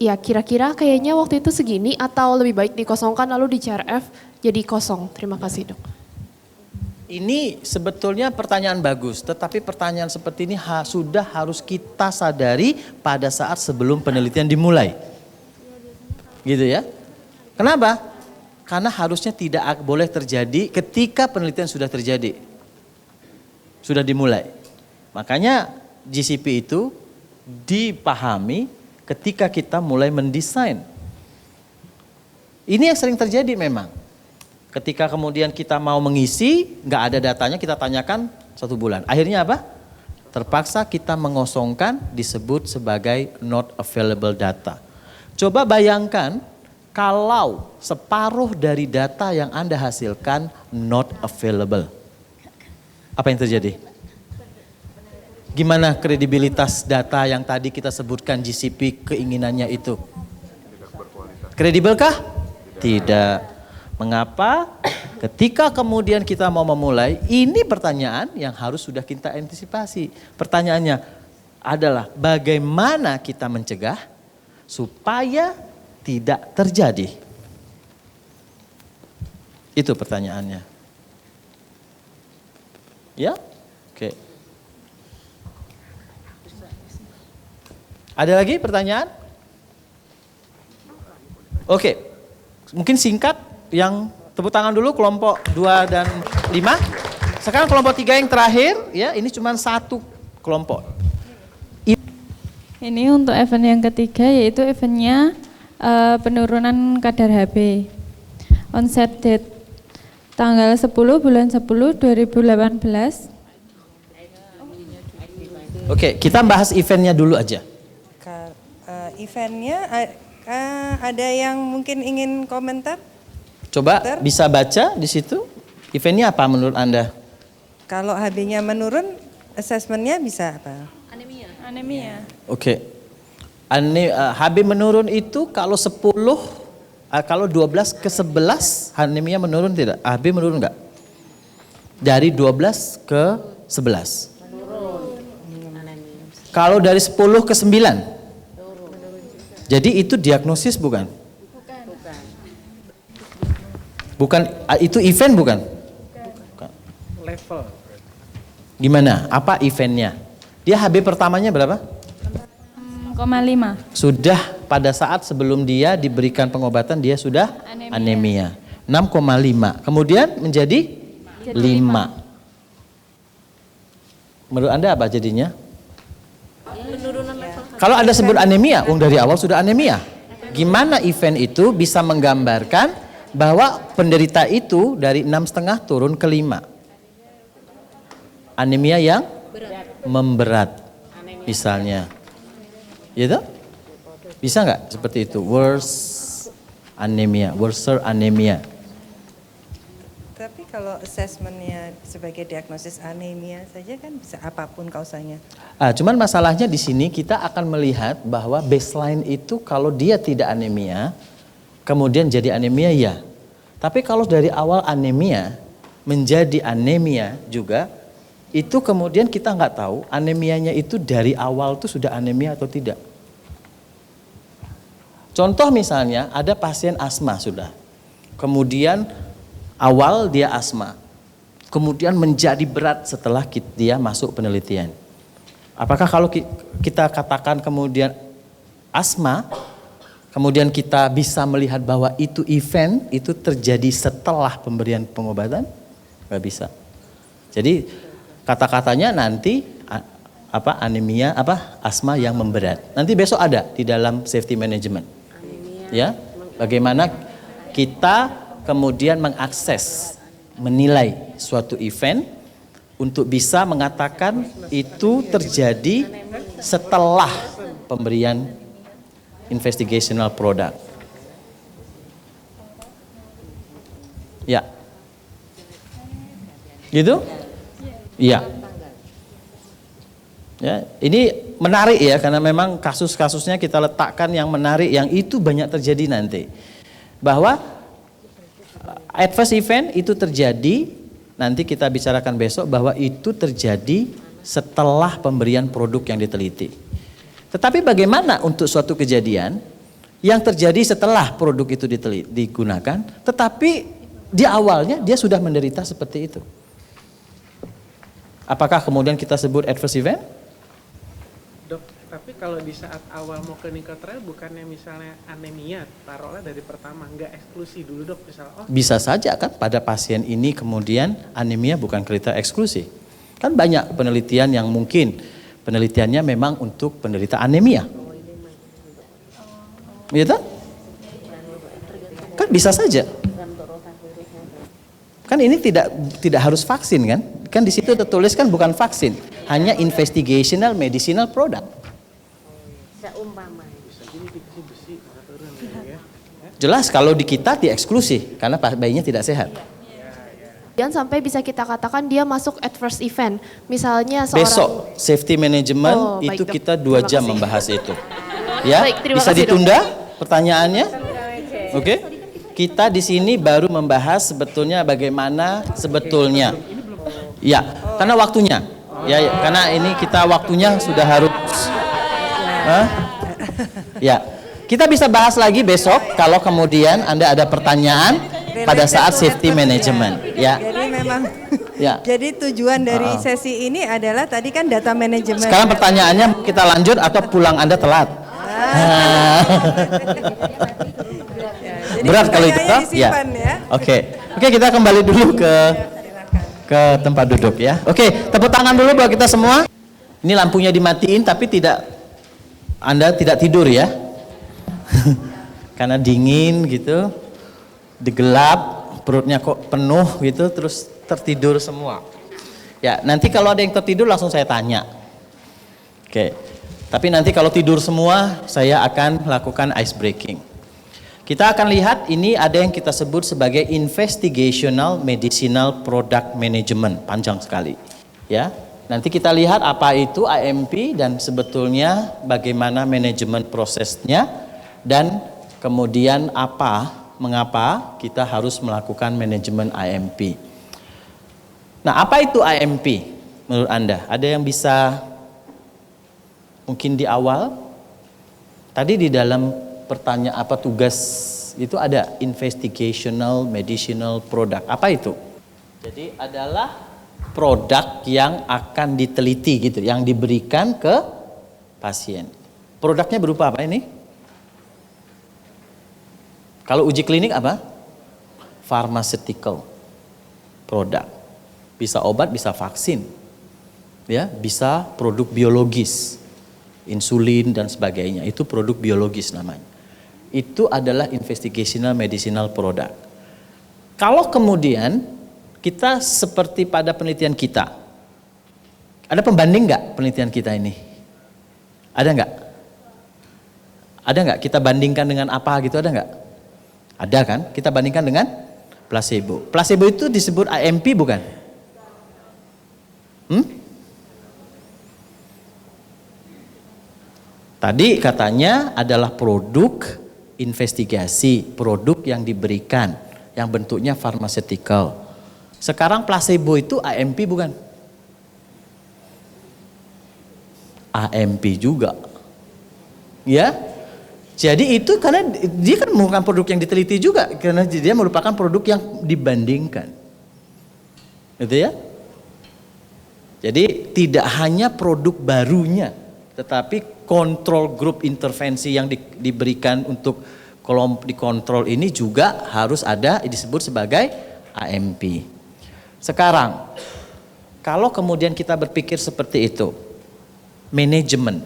ya kira-kira kayaknya waktu itu segini atau lebih baik dikosongkan lalu di CRF jadi kosong. Terima kasih dok. Ini sebetulnya pertanyaan bagus, tetapi pertanyaan seperti ini sudah harus kita sadari pada saat sebelum penelitian dimulai. Gitu ya. Kenapa? Karena harusnya tidak boleh terjadi ketika penelitian sudah terjadi. Sudah dimulai. Makanya GCP itu dipahami ketika kita mulai mendesain. Ini yang sering terjadi memang. Ketika kemudian kita mau mengisi, nggak ada datanya, kita tanyakan 1 bulan. Akhirnya apa? Terpaksa kita mengosongkan, disebut sebagai not available data. Coba bayangkan kalau separuh dari data yang Anda hasilkan not available. Apa yang terjadi? Gimana kredibilitas data yang tadi kita sebutkan GCP keinginannya itu? Kredibelkah? Tidak. Mengapa? Ketika kemudian kita mau memulai, ini pertanyaan yang harus sudah kita antisipasi. Pertanyaannya adalah bagaimana kita mencegah supaya tidak terjadi? Itu pertanyaannya. Ya? Oke. Ada lagi pertanyaan? Oke. Mungkin singkat. Yang tepuk tangan dulu kelompok 2 dan 5. Sekarang kelompok 3 yang terakhir, ya ini cuma 1 kelompok. Ini untuk event yang ketiga yaitu eventnya penurunan kadar HB. Onset date tanggal 10 bulan 10 2018. Oke, kita bahas eventnya dulu aja. Eventnya ada yang mungkin ingin komentar? Coba bisa baca di situ, eventnya apa menurut Anda? Kalau HB-nya menurun, assessment-nya bisa apa? Anemia. Oke, HB menurun itu kalau 10, kalau 12 ke 11, anemia menurun tidak? HB menurun enggak? Dari 12 ke 11. Kalau dari 10 ke 9. Jadi itu diagnosis bukan? Bukan, itu event bukan? Bukan. level. Gimana? Apa eventnya? Dia HB pertamanya berapa? 6,5. Sudah pada saat sebelum dia diberikan pengobatan dia sudah anemia. 6,5. Kemudian menjadi 5. Menurut Anda apa jadinya? Kalau Anda sebut anemia, dari awal sudah anemia. Gimana event itu bisa menggambarkan bahwa penderita itu dari 6,5 turun ke 5? Anemia yang memberat, misalnya. Gitu? Bisa nggak seperti itu? Worser anemia. Tapi kalau assessmentnya sebagai diagnosis anemia saja kan bisa apapun kausanya. Cuman masalahnya di sini kita akan melihat bahwa baseline itu kalau dia tidak anemia, kemudian jadi anemia ya. Tapi kalau dari awal anemia menjadi anemia juga, itu kemudian kita nggak tahu anemianya itu dari awal tuh sudah anemia atau tidak. Contoh misalnya ada pasien asma sudah, kemudian awal dia asma, kemudian menjadi berat setelah dia masuk penelitian. Apakah kalau kita katakan kemudian asma, kemudian kita bisa melihat bahwa itu event itu terjadi setelah pemberian pengobatan? Nggak bisa. Jadi kata-katanya nanti anemia asma yang memberat. Nanti besok ada di dalam safety management. Ya, bagaimana kita kemudian mengakses, menilai suatu event untuk bisa mengatakan itu terjadi setelah pemberian investigational product. Ya. Gitu? Iya. Ya, ini menarik ya karena memang kasus-kasusnya kita letakkan yang menarik, yang itu banyak terjadi nanti. Bahwa adverse event itu terjadi, nanti kita bicarakan besok bahwa itu terjadi setelah pemberian produk yang diteliti. Tetapi bagaimana untuk suatu kejadian yang terjadi setelah produk itu digunakan, tetapi di awalnya dia sudah menderita seperti itu? Apakah kemudian kita sebut adverse event? Dok, tapi kalau di saat awal mau clinical trial bukannya misalnya anemia, taruhlah dari pertama, nggak eksklusi dulu dok misalnya. Bisa saja kan pada pasien ini kemudian anemia bukan kriteria eksklusi. Kan banyak penelitian yang mungkin penelitiannya memang untuk penderita anemia. Gitu? Kan bisa saja. Kan ini tidak harus vaksin kan? Kan di situ tertulis kan bukan vaksin, hanya investigational medicinal product. Jelas kalau di kita dieksklusi karena bayinya tidak sehat. Jangan sampai bisa kita katakan dia masuk adverse event. Misalnya seorang Besok safety management itu baik, kita 2 Terima jam kasih. membahas itu. Ya, Baik, terima bisa kasih, Dok. ditunda pertanyaannya? Oke. Kita di sini baru membahas sebetulnya bagaimana sebetulnya. Ya, karena waktunya. Ya, karena ini kita waktunya sudah harus. Ya, kita bisa bahas lagi besok kalau kemudian Anda ada pertanyaan pada saat safety management. Ya. Jadi memang Ya. jadi tujuan dari sesi ini adalah tadi kan data manajemen. Sekarang pertanyaannya kita lanjut atau pulang Anda telat? Jadi Berat kalau itu pertanyaannya toh? Ya. disimpan ya. Oke, kita kembali dulu ke tempat duduk ya. Oke, tepuk tangan dulu buat kita semua. Ini lampunya dimatiin tapi Anda tidak tidur ya. Karena dingin gitu, digelap, perutnya kok penuh gitu, terus tertidur semua. Ya, nanti kalau ada yang tertidur langsung saya tanya. Oke, tapi nanti kalau tidur semua, saya akan lakukan ice breaking. Kita akan lihat ini ada yang kita sebut sebagai investigational medicinal product management, panjang sekali. Ya, nanti kita lihat apa itu IMP dan sebetulnya bagaimana manajemen prosesnya dan kemudian mengapa kita harus melakukan manajemen IMP. Nah, apa itu IMP menurut Anda? Ada yang bisa mungkin di awal? Tadi di dalam pertanyaan tugas itu ada investigational medicinal product. Apa itu? Jadi adalah produk yang akan diteliti gitu, yang diberikan ke pasien. Produknya berupa apa ini? Kalau uji klinik apa? Pharmaceutical produk. Bisa obat, bisa vaksin. Ya, bisa produk biologis. Insulin dan sebagainya. Itu produk biologis namanya. Itu adalah investigational medicinal product. Kalau kemudian kita seperti pada penelitian kita, ada pembanding nggak penelitian kita ini? Ada nggak? Ada nggak? Kita bandingkan dengan apa gitu, ada nggak? Ada kan? Kita bandingkan dengan placebo. Placebo itu disebut AMP bukan? Tadi katanya adalah produk investigasi, produk yang diberikan, yang bentuknya pharmaceutical. Sekarang placebo itu AMP bukan? AMP juga. Ya. Jadi itu karena dia kan merupakan produk yang diteliti juga, karena dia merupakan produk yang dibandingkan. Gitu ya. Jadi tidak hanya produk barunya, tetapi kontrol grup intervensi yang diberikan untuk dikontrol ini juga harus ada, disebut sebagai AMP. Sekarang, kalau kemudian kita berpikir seperti itu, manajemen,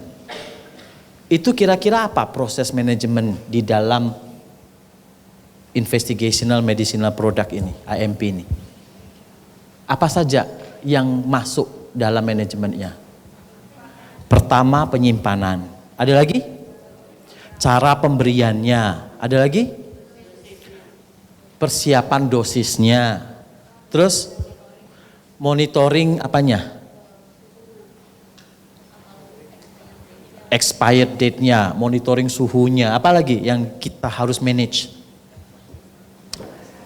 itu kira-kira apa proses manajemen di dalam investigational medicinal product ini, AMP ini? Apa saja yang masuk dalam manajemennya? Pertama, penyimpanan. Ada lagi? Cara pemberiannya. Ada lagi? Persiapan dosisnya. Terus monitoring apanya? Expired date-nya, monitoring suhunya. Apa lagi yang kita harus manage?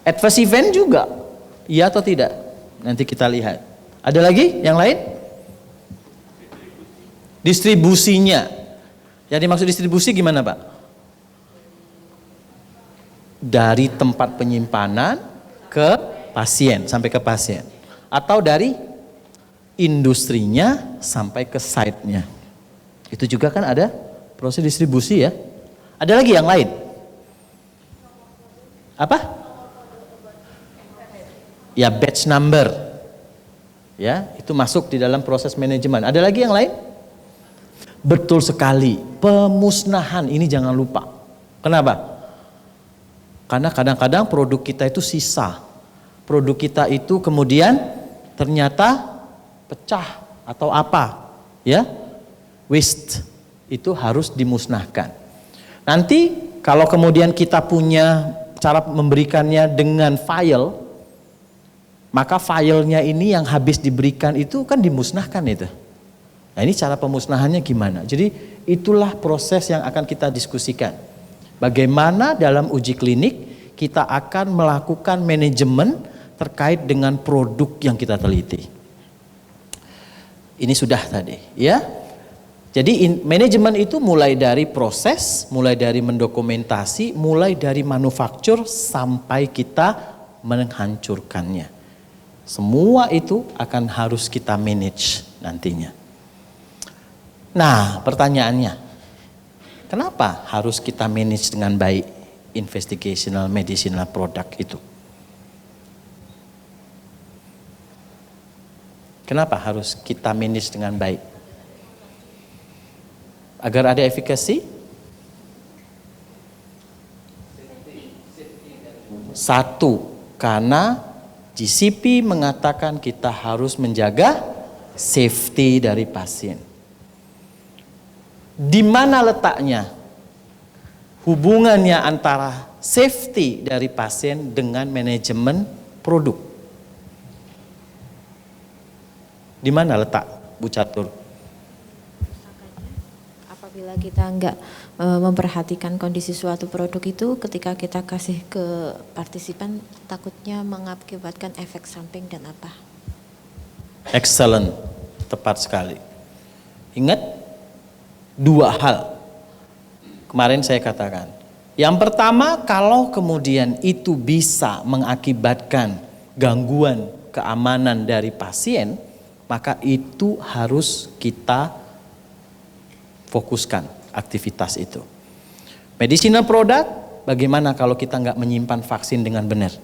Adverse event juga. Iya atau tidak? Nanti kita lihat. Ada lagi yang lain? Distribusinya. Yang dimaksud distribusi gimana Pak? Dari tempat penyimpanan ke pasien, sampai ke pasien. Atau dari industrinya sampai ke site-nya. Itu juga kan ada proses distribusi ya. Ada lagi yang lain? Apa? Ya, batch number. Ya, itu masuk di dalam proses manajemen. Ada lagi yang lain? Betul sekali, pemusnahan ini jangan lupa. Kenapa? Karena kadang-kadang produk kita itu sisa. Produk kita itu kemudian ternyata pecah atau apa, ya, waste, itu harus dimusnahkan. Nanti kalau kemudian kita punya cara memberikannya dengan file, maka filenya ini yang habis diberikan itu kan dimusnahkan itu. Nah ini cara pemusnahannya gimana? Jadi itulah proses yang akan kita diskusikan. Bagaimana dalam uji klinik kita akan melakukan manajemen terkait dengan produk yang kita teliti. Ini sudah tadi ya. Jadi manajemen itu mulai dari proses, mulai dari mendokumentasi, mulai dari manufaktur sampai kita menghancurkannya. Semua itu akan harus kita manage nantinya. Nah, pertanyaannya, kenapa harus kita manage dengan baik investigational medicinal product itu? Kenapa harus kita manage dengan baik? Agar ada efikasi? Satu, karena GCP mengatakan kita harus menjaga safety dari pasien. Di mana letaknya hubungannya antara safety dari pasien dengan manajemen produk? Di mana letak, Bu Catur? Apabila kita enggak memperhatikan kondisi suatu produk itu, ketika kita kasih ke partisipan, takutnya mengakibatkan efek samping dan apa? Excellent, tepat sekali. Ingat dua hal. Kemarin saya katakan. Yang pertama, kalau kemudian itu bisa mengakibatkan gangguan keamanan dari pasien, maka itu harus kita fokuskan aktivitas itu. Medicinal product, bagaimana kalau kita nggak menyimpan vaksin dengan benar?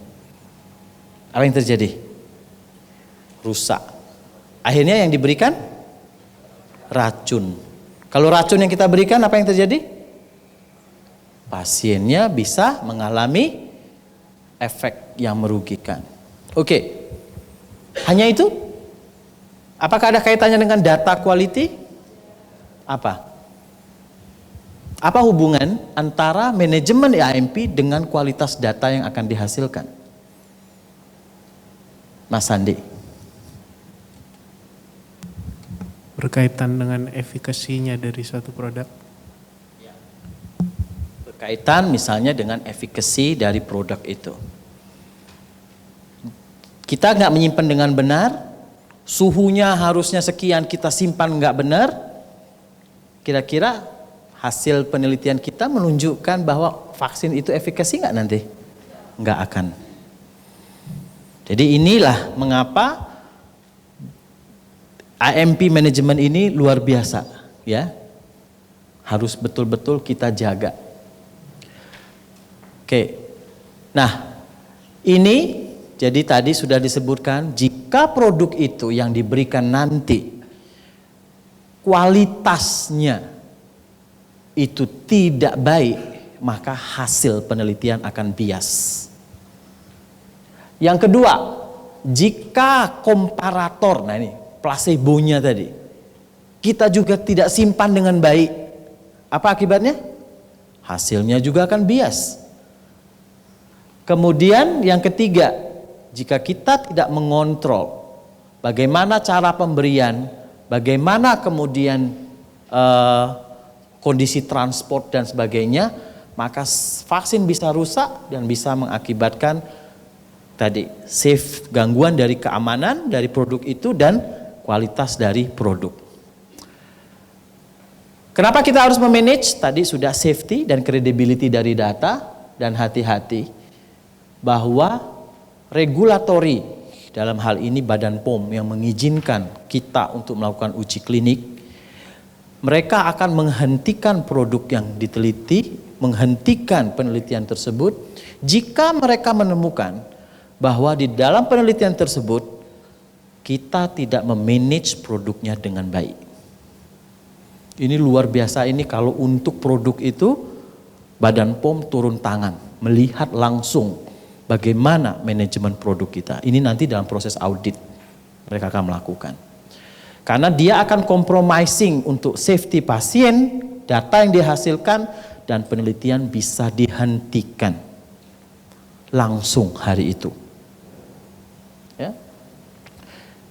Apa yang terjadi? Rusak. Akhirnya yang diberikan racun. Kalau racun yang kita berikan, apa yang terjadi? Pasiennya bisa mengalami efek yang merugikan. Oke. Hanya itu? Apakah ada kaitannya dengan data quality? Apa? Apa hubungan antara manajemen AMP dengan kualitas data yang akan dihasilkan? Mas Sandi. Berkaitan dengan efikasinya dari suatu produk. Berkaitan misalnya dengan efikasi dari produk itu. Kita nggak menyimpan dengan benar, suhunya harusnya sekian, kita simpan nggak benar, kira-kira hasil penelitian kita menunjukkan bahwa vaksin itu efikasi nggak nanti? Nggak akan. Jadi inilah mengapa AMP manajemen ini luar biasa, ya. Harus betul-betul kita jaga. Oke. Nah, ini jadi tadi sudah disebutkan, jika produk itu yang diberikan nanti kualitasnya itu tidak baik, maka hasil penelitian akan bias. Yang kedua, jika komparator, nah ini placebo-nya tadi, kita juga tidak simpan dengan baik, apa akibatnya? Hasilnya juga akan bias. Kemudian yang ketiga, jika kita tidak mengontrol bagaimana cara pemberian, bagaimana kemudian kondisi transport dan sebagainya, maka vaksin bisa rusak dan bisa mengakibatkan tadi gangguan dari keamanan dari produk itu dan kualitas dari produk. Kenapa kita harus memanage? Tadi sudah safety dan credibility dari data, dan hati-hati bahwa regulatori dalam hal ini Badan POM yang mengizinkan kita untuk melakukan uji klinik, mereka akan menghentikan produk yang diteliti, menghentikan penelitian tersebut jika mereka menemukan bahwa di dalam penelitian tersebut kita tidak memanage produknya dengan baik. Ini luar biasa, ini kalau untuk produk itu Badan POM turun tangan, melihat langsung bagaimana manajemen produk kita. Ini nanti dalam proses audit mereka akan melakukan. Karena dia akan compromising untuk safety pasien, data yang dihasilkan, dan penelitian bisa dihentikan langsung hari itu. Ya.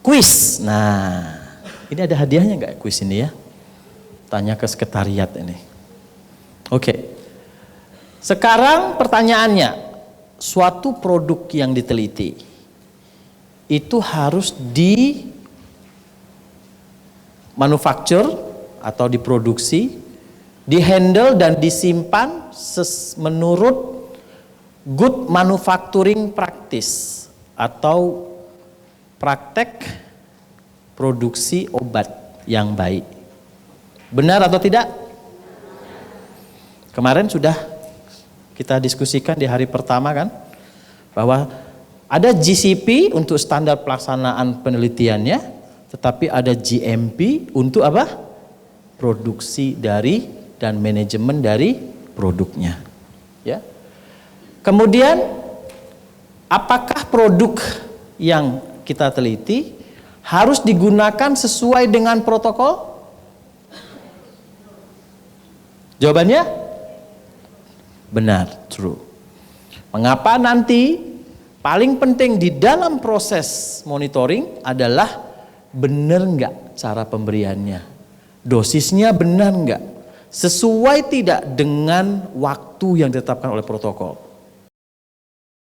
Kuis. Nah, ini ada hadiahnya nggak kuis ini ya? Tanya ke sekretariat ini. Oke. Sekarang pertanyaannya, suatu produk yang diteliti itu harus di manufacture atau diproduksi, dihandle dan disimpan menurut good manufacturing practice atau praktek produksi obat yang baik. Benar atau tidak? Kemarin sudah kita diskusikan di hari pertama kan, bahwa ada GCP untuk standar pelaksanaan penelitiannya, tetapi ada GMP untuk apa? Produksi dari dan manajemen dari produknya. Ya. Kemudian apakah produk yang kita teliti harus digunakan sesuai dengan protokol? Jawabannya benar, true. Mengapa nanti paling penting di dalam proses monitoring adalah benar nggak cara pemberiannya, dosisnya benar nggak, sesuai tidak dengan waktu yang ditetapkan oleh protokol.